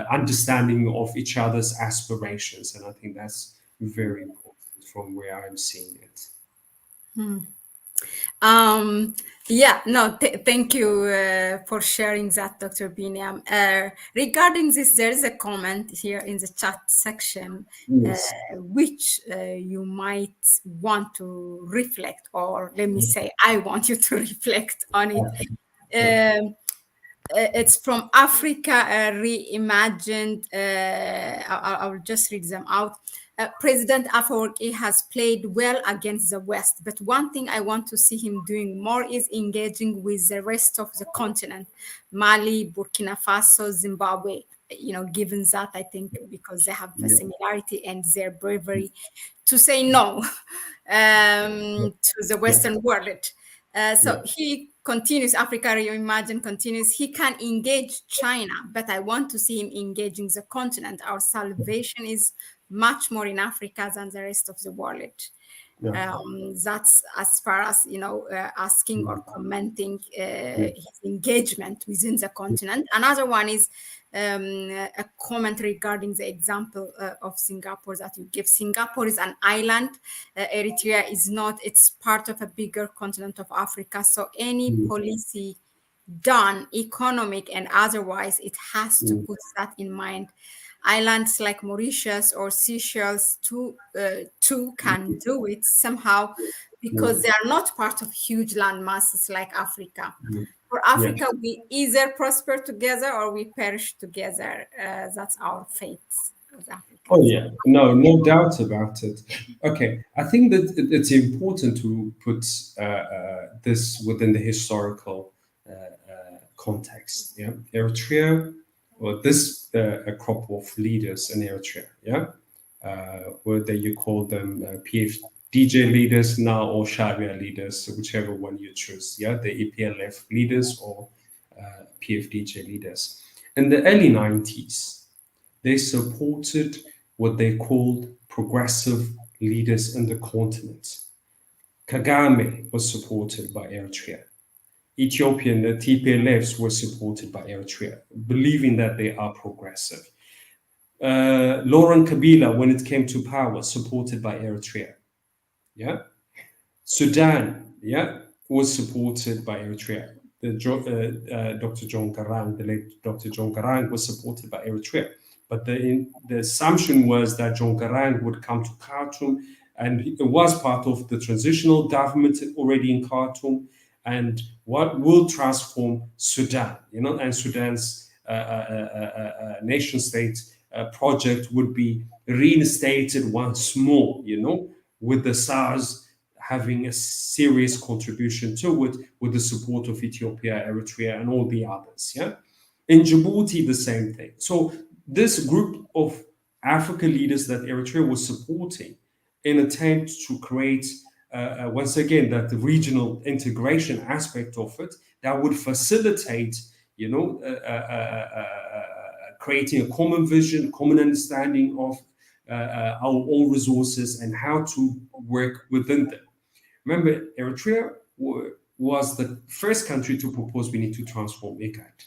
understanding of each other's aspirations, and I think that's very important from where I'm seeing it. Yeah, no, thank you for sharing that, Dr. Biniam. Regarding this, there is a comment here in the chat section, Yes. which you might want to reflect, or let me say, I want you to reflect on it. It's from Africa Reimagined. I'll just read them out. President Afwerki has played well against the West, but one thing I want to see him doing more is engaging with the rest of the continent, Mali, Burkina Faso, Zimbabwe. Given that, I think because they have a similarity and their bravery to say no to the Western world. So he continues, Africa Reimagined continues, he can engage China, but I want to see him engaging the continent. Our salvation is much more in Africa than the rest of the world. That's as far as, asking or commenting his engagement within the continent. Another one is a comment regarding the example of Singapore that you give. Singapore is an island. Eritrea is not. It's part of a bigger continent of Africa. So any policy done, economic and otherwise, it has to put that in mind. Islands like Mauritius or Seychelles too can do it somehow because they are not part of huge land masses like Africa. For Africa, we either prosper together or we perish together. That's our fate as Africans. Oh yeah, no doubt about it. Okay, I think that it's important to put this within the historical context. Yeah, Eritrea, or this a crop of leaders in Eritrea. Yeah, whether you call them PFDJ leaders now or Sharia leaders, whichever one you choose. Yeah, the EPLF leaders or PFDJ leaders. In the early 90s, they supported what they called progressive leaders in the continent. Kagame was supported by Eritrea. Ethiopian TPLFs were supported by Eritrea, believing that they are progressive. Laurent Kabila, when it came to power, supported by Eritrea. Yeah, Sudan, was supported by Eritrea. Dr. John Garang, the late Dr. John Garang, was supported by Eritrea. But the assumption was that John Garang would come to Khartoum, and it was part of the transitional government already in Khartoum, and what will transform Sudan, and Sudan's nation state project would be reinstated once more, with the SARS having a serious contribution to it, with the support of Ethiopia, Eritrea, and all the others. Yeah, in Djibouti, the same thing. So this group of African leaders that Eritrea was supporting in attempt to create, once again, that the regional integration aspect of it that would facilitate, creating a common vision, common understanding of our own resources and how to work within them. Remember, Eritrea was the first country to propose we need to transform IGAD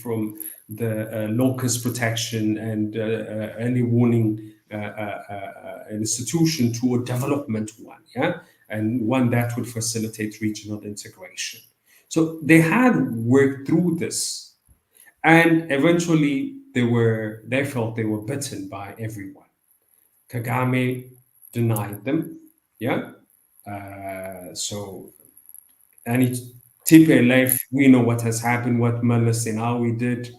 from the locust protection and early warning institution to a development one, and one that would facilitate regional integration. So they had worked through this, and eventually they felt they were bitten by everyone. Kagame denied them, so any TPLF, we know what has happened, what Malek Zenawi did.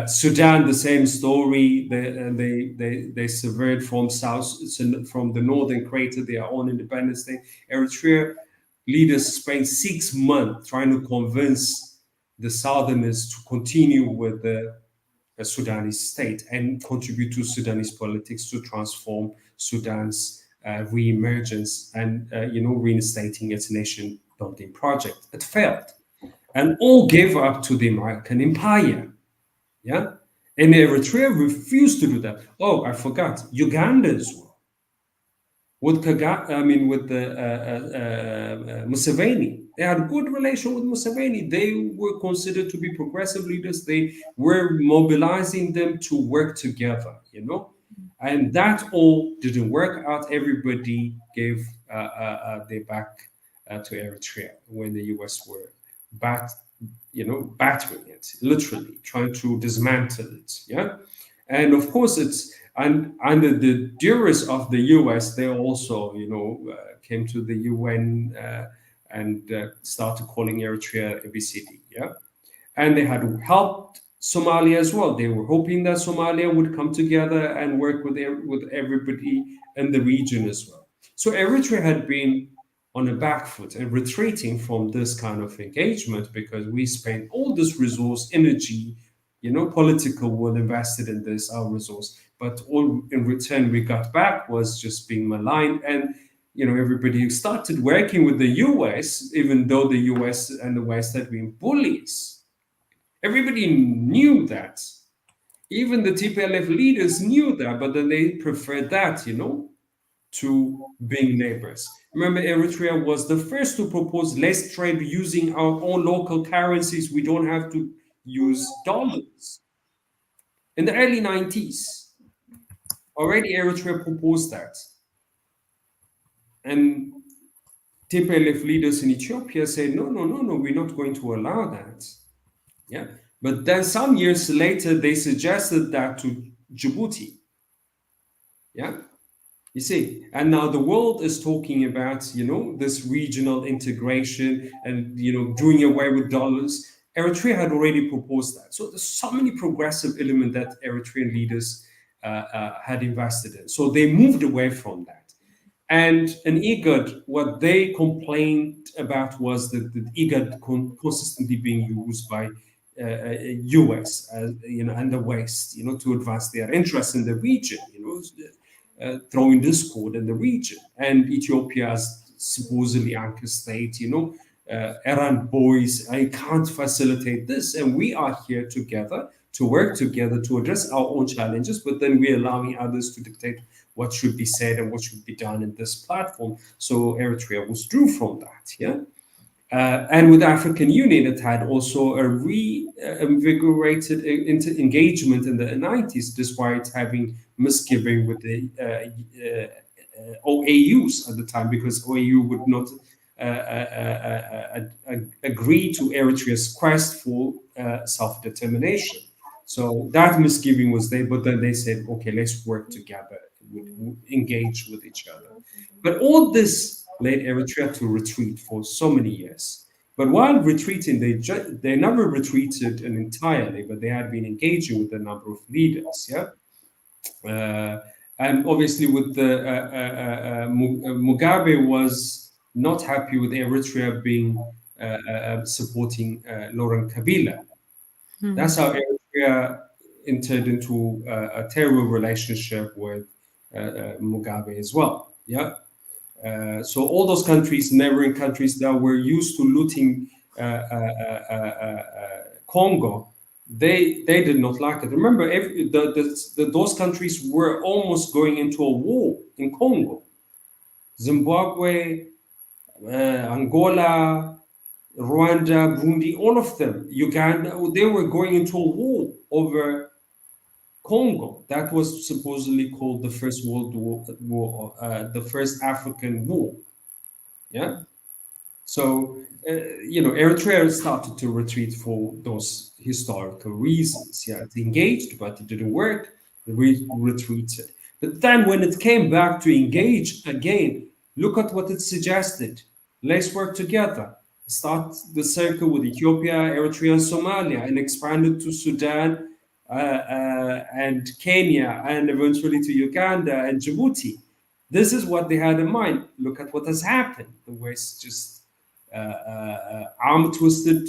Sudan, the same story. They severed from from the northern created their own independence state. Eritrea leaders spent 6 months trying to convince the southerners to continue with the Sudanese state and contribute to Sudanese politics to transform Sudan's re-emergence and reinstating its nation building project. It failed, and all gave up to the American empire. Yeah, and Eritrea refused to do that. Oh, I forgot, Uganda as well. With with the Museveni, they had a good relation with Museveni. They were considered to be progressive leaders. They were mobilizing them to work together, and that all didn't work out. Everybody gave their back to Eritrea when the US were battering it, literally trying to dismantle it. Yeah, and of course it's. And under the duress of the US, they also, came to the UN and started calling Eritrea ABCD. Yeah, and they had helped Somalia as well. They were hoping that Somalia would come together and work with everybody in the region as well. So Eritrea had been on a back foot and retreating from this kind of engagement because we spent all this resource, energy, political will invested in this, our resource, but all in return we got back was just being maligned. And everybody started working with the US, even though the US and the West had been bullies. Everybody knew that. Even the TPLF leaders knew that, but then they preferred that, to being neighbors. Remember, Eritrea was the first to propose let's trade using our own local currencies. We don't have to use dollars. In the early 90s, already Eritrea proposed that. And TPLF leaders in Ethiopia said, no, we're not going to allow that. Yeah. But then some years later, they suggested that to Djibouti. Yeah. You see, and now the world is talking about, this regional integration and, doing away with dollars. Eritrea had already proposed that. So there's so many progressive elements that Eritrean leaders had invested in. So they moved away from that. And in IGAD, what they complained about was that the IGAD consistently being used by US, and the West, to advance their interests in the region, throwing discord in the region. And Ethiopia as supposedly anchor state, errand boys, I can't facilitate this. And we are here together to work together to address our own challenges, but then we're allowing others to dictate what should be said and what should be done in this platform. So Eritrea withdrew from that, yeah? And with the African Union, it had also a reinvigorated engagement in the 90s, despite having misgiving with the OAUs at the time, because OAU would not agree to Eritrea's quest for self-determination. So that misgiving was there, but then they said, okay, let's work together, engage with each other. But all this led Eritrea to retreat for so many years. But while retreating, they never retreated entirely, but they had been engaging with a number of leaders, yeah? And obviously with the Mugabe was not happy with Eritrea being supporting Laurent Kabila. Mm-hmm. That's how Eritrea entered into a terrible relationship with Mugabe as well. Yeah. So all those countries, neighboring countries that were used to looting Congo, they did not like it. Remember, those countries were almost going into a war in Congo. Zimbabwe, Angola, Rwanda, Burundi, all of them, Uganda, they were going into a war over Congo. That was supposedly called the First World War, the First African War. Yeah. So, Eritrea started to retreat for those historical reasons. Yeah, it engaged, but it didn't work. It retreated. But then when it came back to engage again, look at what it suggested. Let's work together. start the circle with Ethiopia, Eritrea, and Somalia, and expand it to Sudan and Kenya, and eventually to Uganda and Djibouti. This is what they had in mind. Look at what has happened. The West just arm twisted,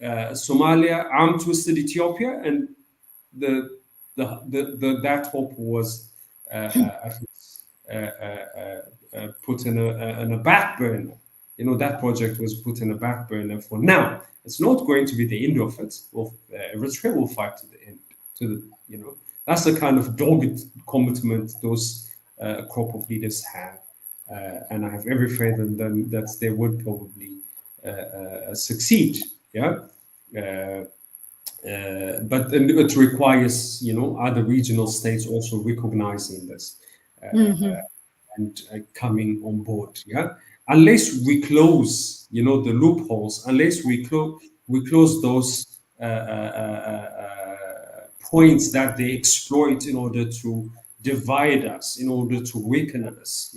Somalia, arm twisted Ethiopia, and that hope was put in a back burner. That project was put in a back burner for now. It's not going to be the end of it. Eritrea will fight to the end. That's the kind of dogged commitment those crop of leaders have, and I have every faith in them that they would probably succeed. Yeah. But it requires, other regional states also recognizing this and coming on board. Yeah, unless we close, the loopholes, unless we close those points that they exploit in order to divide us, in order to weaken us.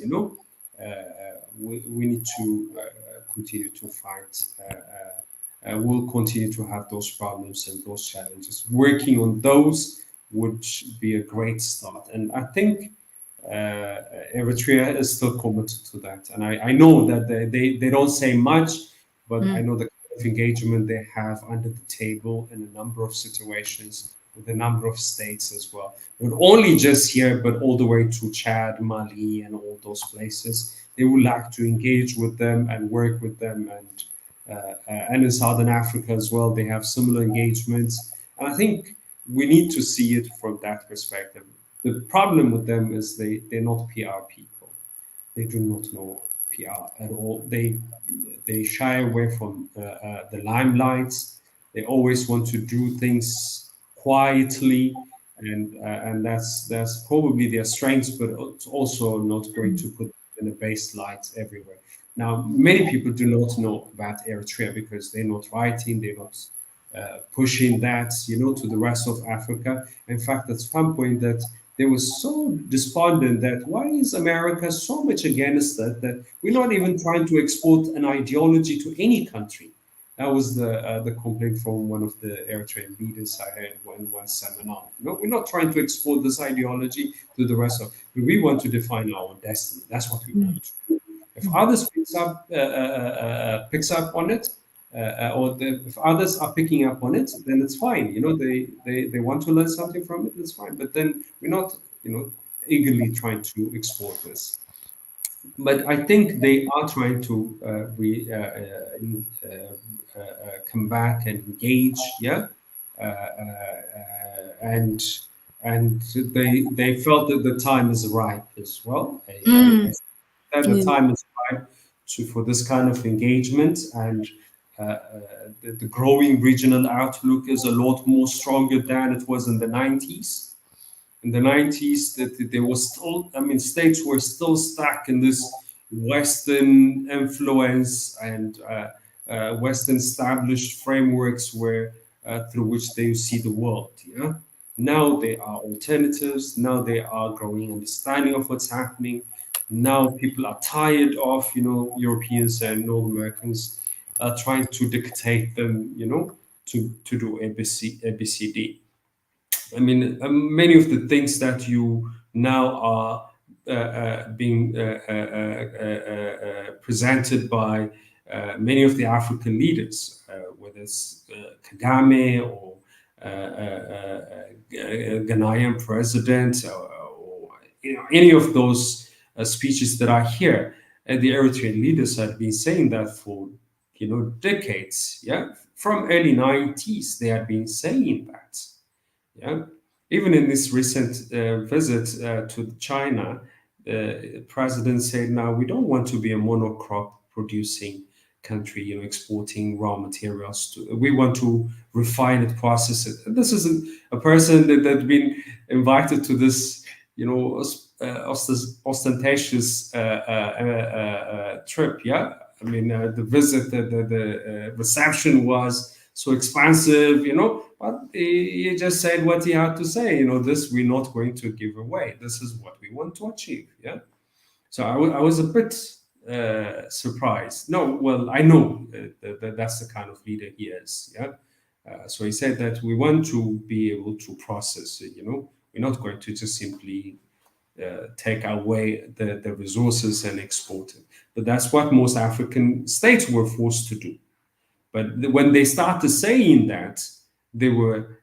We need to continue to fight. We'll continue to have those problems and those challenges. Working on those would be a great start. And I think Eritrea is still committed to that. And I know that they don't say much, but I know the kind of engagement they have under the table in a number of situations with a number of states as well. Not only just here, but all the way to Chad, Mali, and all those places. They would like to engage with them and work with them, and in Southern Africa as well, they have similar engagements. And I think we need to see it from that perspective. The problem with them is they're not PR people. They do not know PR at all. They shy away from the limelight. They always want to do things quietly, and that's probably their strengths, but it's also not going to put in a base light everywhere. Now, many people do not know about Eritrea because they're not writing, they're not pushing that, to the rest of Africa. In fact, at some point that they were so despondent that why is America so much against that we're not even trying to export an ideology to any country. That was the complaint from one of the Eritrean leaders I heard in one seminar. We're not trying to export this ideology to the rest of. We want to define our own destiny. That's what we want to do. If others picks up on it, if others are picking up on it, then it's fine. They want to learn something from it. It's fine. But then we're not, eagerly trying to export this. But I think they are trying to come back and engage. Yeah, and they felt that the time is ripe as well. That the time is right for this kind of engagement, and the growing regional outlook is a lot more stronger than it was in the 90s. In the 90s, that there was still, states were still stuck in this Western influence and Western established frameworks through which they see the world. Yeah. Now there are alternatives. Now there are growing understanding of what's happening. Now people are tired of, Europeans and North Americans trying to dictate them, to do ABCD. Many of the things that you now are being presented by many of the African leaders, whether it's Kagame or Ghanaian president, or any of those speeches that I hear, and the Eritrean leaders have been saying that for decades. Yeah, from early 90s they had been saying that. Yeah, even in this recent visit to China, the president said, "Now we don't want to be a monocrop producing country, exporting raw materials. We want to refine it, process it." This is a person that had been invited to this, ostentatious trip. Yeah, the visit, the reception was so expansive, but he just said what he had to say. This we're not going to give away. This is what we want to achieve. Yeah. So I was a bit surprised. No, well, I know that's the kind of leader he is. Yeah. So he said that we want to be able to process it. We're not going to just simply take away the resources and export it. But that's what most African states were forced to do. But when they started saying that, they were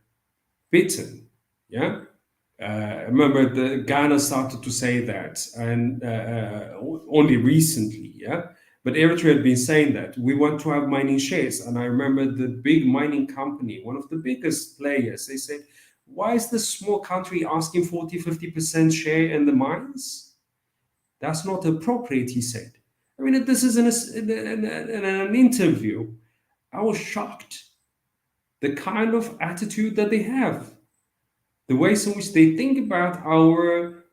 bitten. Yeah. I remember the Ghana started to say that, and only recently, yeah. But Eritrea had been saying that we want to have mining shares, and I remember the big mining company, one of the biggest players, they said, "Why is this small country asking 40-50% share in the mines? That's not appropriate," he said. I mean, this is in an interview. I was shocked. The kind of attitude that they have, the ways in which they think about our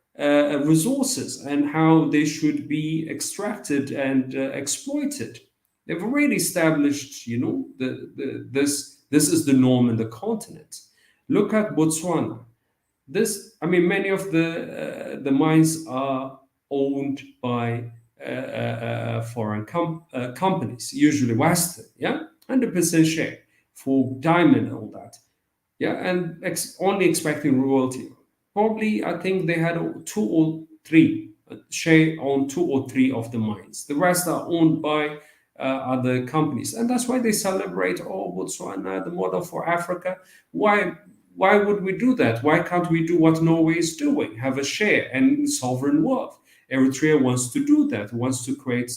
resources and how they should be extracted and exploited. They've already established, this is the norm in the continent. Look at Botswana. Many of the mines are owned by foreign companies, usually Western, yeah, 100% share for diamond and all that. Yeah, and only expecting royalty. Probably, I think they had two or three share on two or three of the mines. The rest are owned by other companies, and that's why they celebrate, oh, Botswana, the model for Africa. Why would we do that? Why can't we do what Norway is doing? Have a share and sovereign wealth. Eritrea wants to do that. Wants to create,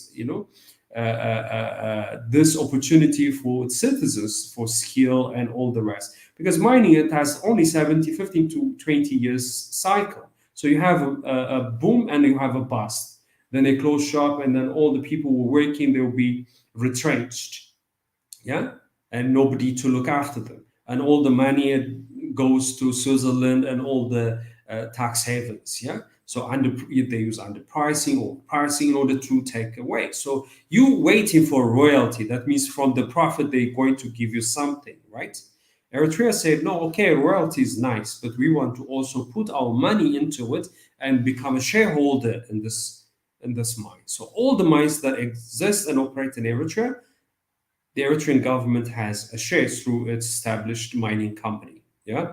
this opportunity for citizens for skill and all the rest, because mining, it has only 15 to 20 years cycle. So you have a boom and you have a bust, then they close shop, and then all the people who were working, they will be retrenched, yeah, and nobody to look after them, and all the money goes to Switzerland and all the tax havens, yeah. So they use underpricing or pricing in order to take away. So you waiting for royalty. That means from the profit they're going to give you something, right? Eritrea said, no, okay, royalty is nice, but we want to also put our money into it and become a shareholder in this mine. So all the mines that exist and operate in Eritrea, the Eritrean government has a share through its established mining company. Yeah.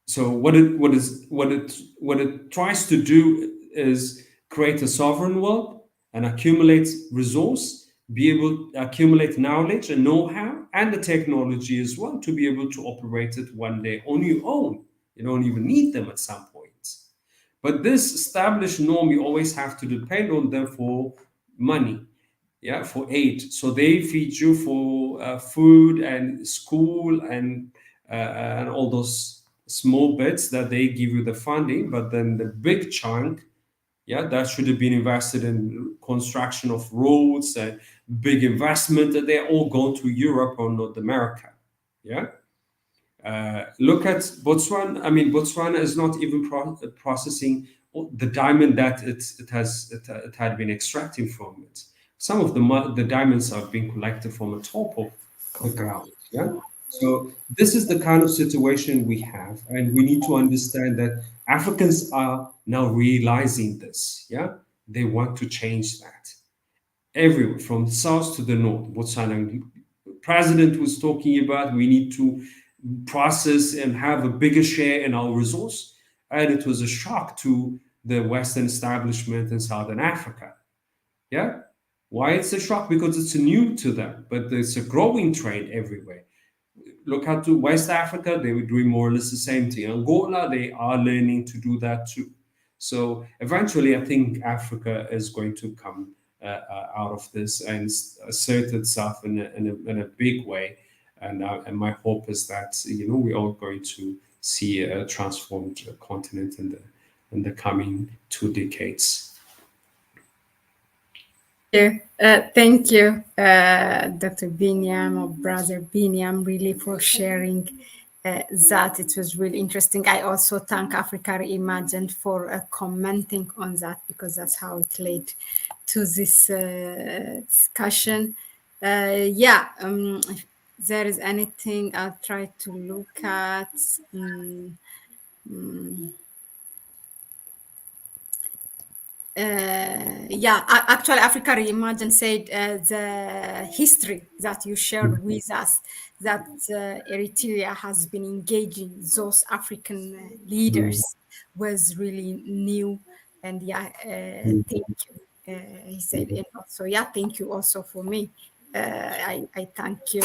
So what it tries to do is create a sovereign wealth and accumulate resource, be able to accumulate knowledge and know-how and the technology as well to be able to operate it one day on your own. You don't even need them at some point. But this established norm, you always have to depend on them for money, yeah, for aid. So they feed you for food and school and all those small bits that they give you the funding, but then the big chunk, yeah, that should have been invested in construction of roads and big investment, that they're all going to Europe or North America, yeah. Look at Botswana. I mean, Botswana is not even processing the diamond that it had been extracting from it. Some of the diamonds are being collected from the top of the ground. Yeah. So this is the kind of situation we have, and we need to understand that Africans are now realizing this. Yeah, they want to change that everywhere from the south to the north. Botswana president was talking about we need to process and have a bigger share in our resource. And it was a shock to the Western establishment in Southern Africa. Yeah. Why it's a shock? Because it's new to them, but it's a growing trend everywhere. Look at to West Africa, they were doing more or less the same thing. Angola, they are learning to do that too. So eventually, I think Africa is going to come out of this and assert itself in a big way. And my hope is that we are going to see a transformed continent in the coming 2 decades. Thank you, Dr. Biniam or Brother Biniam, really for sharing that. It was really interesting. I also thank Africa Reimagined for commenting on that, because that's how it led to this discussion. If there is anything, I'll try to look at. Actually, Africa Reimagined said the history that you shared with us, that Eritrea has been engaging those African leaders was really new. And thank you. He said, and also, thank you also for me. I thank you.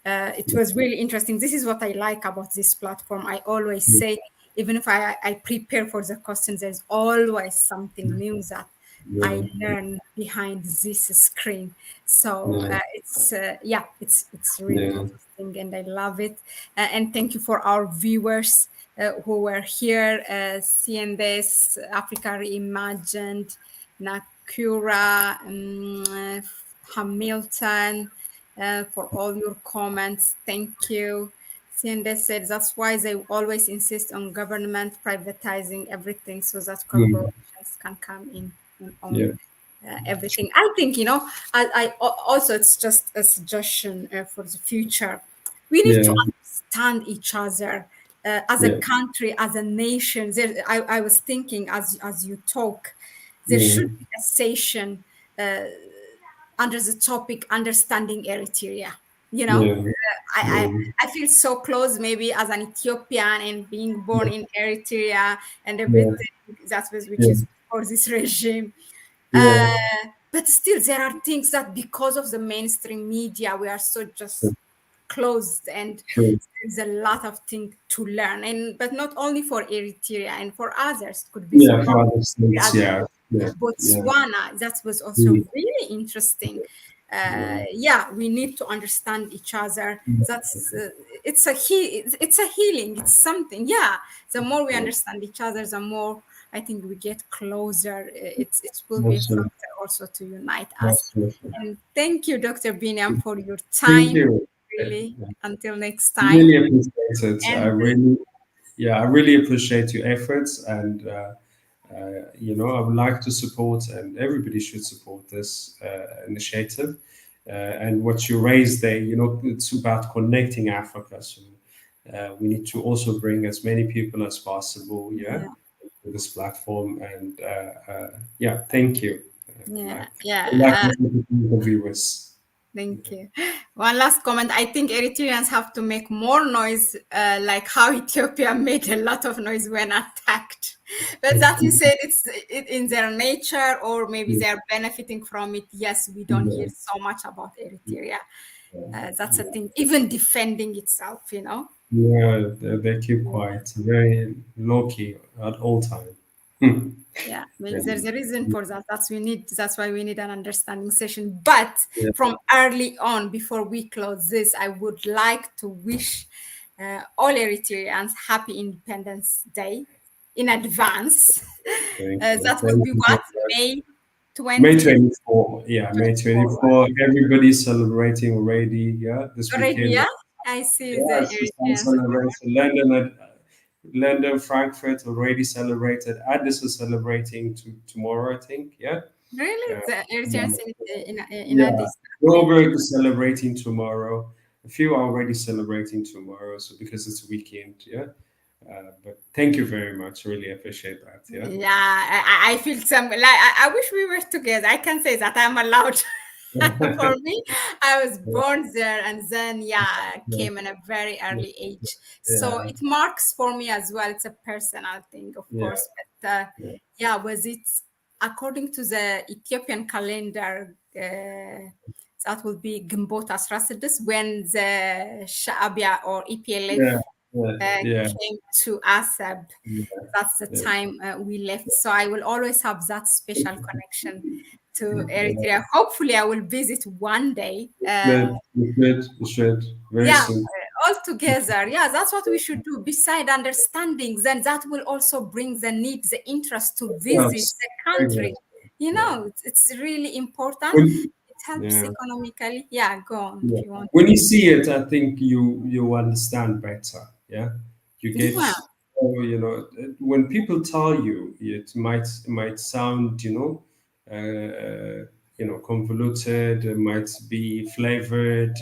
It was really interesting. This is what I like about this platform. I always say, even if I prepare for the questions, there's always something new that I learn behind this screen. So it's really interesting, and I love it. And thank you for our viewers who were here, seeing this Africa Reimagined, Nakura, Hamilton, for all your comments. Thank you. Ciende said that's why they always insist on government privatizing everything so that corporations can come in and own everything. I think, also, it's just a suggestion for the future. We need to understand each other as a country, as a nation. I was thinking as you talk, there should be a session under the topic understanding Eritrea. I feel so close, maybe as an Ethiopian and being born in Eritrea and everything that was, which is for this regime. But still, there are things that because of the mainstream media, we are so just closed, and there's a lot of things to learn. And but not only for Eritrea and for others, it could be Botswana. That was also really interesting. We need to understand each other. That's it's a healing. It's something. The more we understand each other, the more I think we get closer. It will be something also to unite us. And thank you, Dr. Biniam, for your time. Thank you. Really, until next time. Really appreciate it. I really appreciate your efforts, and I would like to support, and everybody should support this initiative. And what you raised there, it's about connecting Africa. So we need to also bring as many people as possible, to this platform. And thank you. The viewers. Thank you. One last comment. I think Eritreans have to make more noise, like how Ethiopia made a lot of noise when attacked. But that you said it's in their nature, or maybe they're benefiting from it. Yes, we don't hear so much about Eritrea. That's a thing. Even defending itself, Yeah, they keep quiet, very low key at all time. Maybe there's a reason for that. That's why we need an understanding session. But from early on, before we close this, I would like to wish all Eritreans happy Independence Day in advance. That will be what? May 24. May 24. Everybody's celebrating already. This weekend. I see the Eritreans celebration. London, Frankfurt already celebrated. Addis is celebrating tomorrow, I think. Really? The Eritreans in Addis. Joburg is celebrating tomorrow. A few are already celebrating tomorrow, so because it's weekend. But thank you very much. Really appreciate that. I feel I wish we were together. I can say that I'm allowed. For me, I was born there, and then came in a very early age. So it marks for me as well. It's a personal thing, of course. But was it according to the Ethiopian calendar? That would be Gimbot 16 when the Shaabia or EPLF came to Asab. That's the time we left. So I will always have that special connection to Eritrea. Hopefully, I will visit one day. We should. Very soon. All together. That's what we should do. Beside understanding, then that will also bring the need, the interest to visit the country. It's really important. It helps economically. Go on. If you want. When you see it, I think you understand better. You get. When people tell you, it might sound, convoluted. It might be flavored,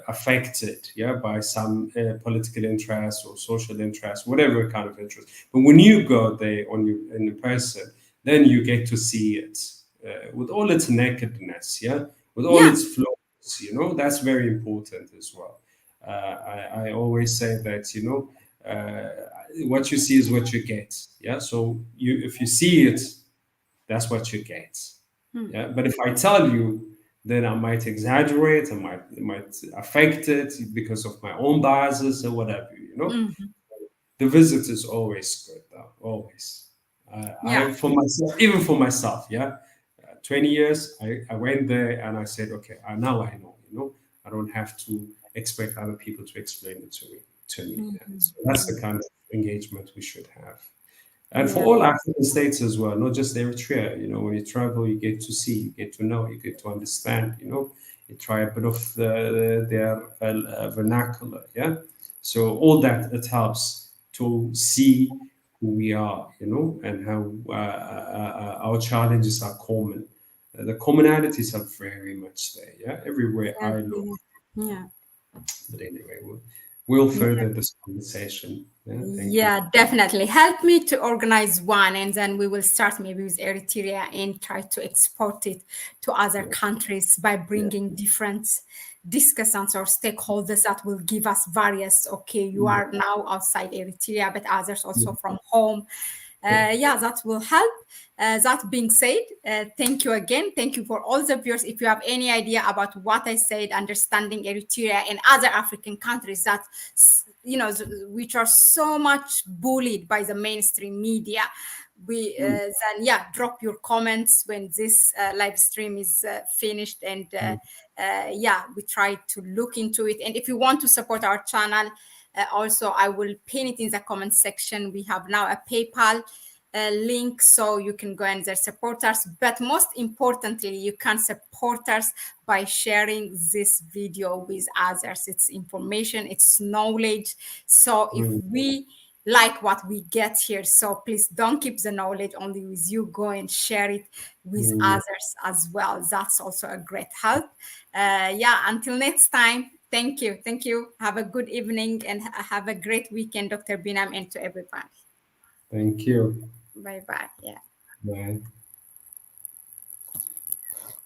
affected, by some political interest or social interest, whatever kind of interest. But when you go there in person, then you get to see it with all its nakedness, yeah, with all its flaws. That's very important as well. I always say that what you see is what you get. Yeah, so if you see it, that's what you get. Yeah, but if I tell you, then I might exaggerate. It might affect it because of my own biases or whatever. The visit is always good, though. Always. For myself, even for myself, yeah. 20 years, I went there and I said, okay, now I know. I don't have to expect other people to explain it to me. So that's the kind of engagement we should have. And for all African states as well, not just Eritrea. When you travel, you get to see, you get to know, you get to understand. You try a bit of their vernacular. Yeah. So all that, it helps to see who we are. And how our challenges are common. The commonalities are very much there. Yeah. Everywhere I look. Yeah. But anyway, we'll further this conversation. Thank you. Definitely. Help me to organize one, and then we will start maybe with Eritrea and try to export it to other countries by bringing different discussants or stakeholders that will give us various, okay, you are now outside Eritrea, but others also from home. That will help. That being said, thank you again. Thank you for all the viewers. If you have any idea about what I said, understanding Eritrea and other African countries that, which are so much bullied by the mainstream media, then drop your comments when this live stream is finished, and we try to look into it. And if you want to support our channel, also I will pin it in the comment section. We have now a PayPal link, so you can go and there support us. But most importantly, you can support us by sharing this video with others. It's information, it's knowledge. So if we like what we get here, so please don't keep the knowledge only with you. Go and share it with others as well. That's also a great help. Until next time, thank you. Have a good evening and have a great weekend, Dr. Biniam, and to everyone. Thank you. Bye-bye. Yeah. Bye.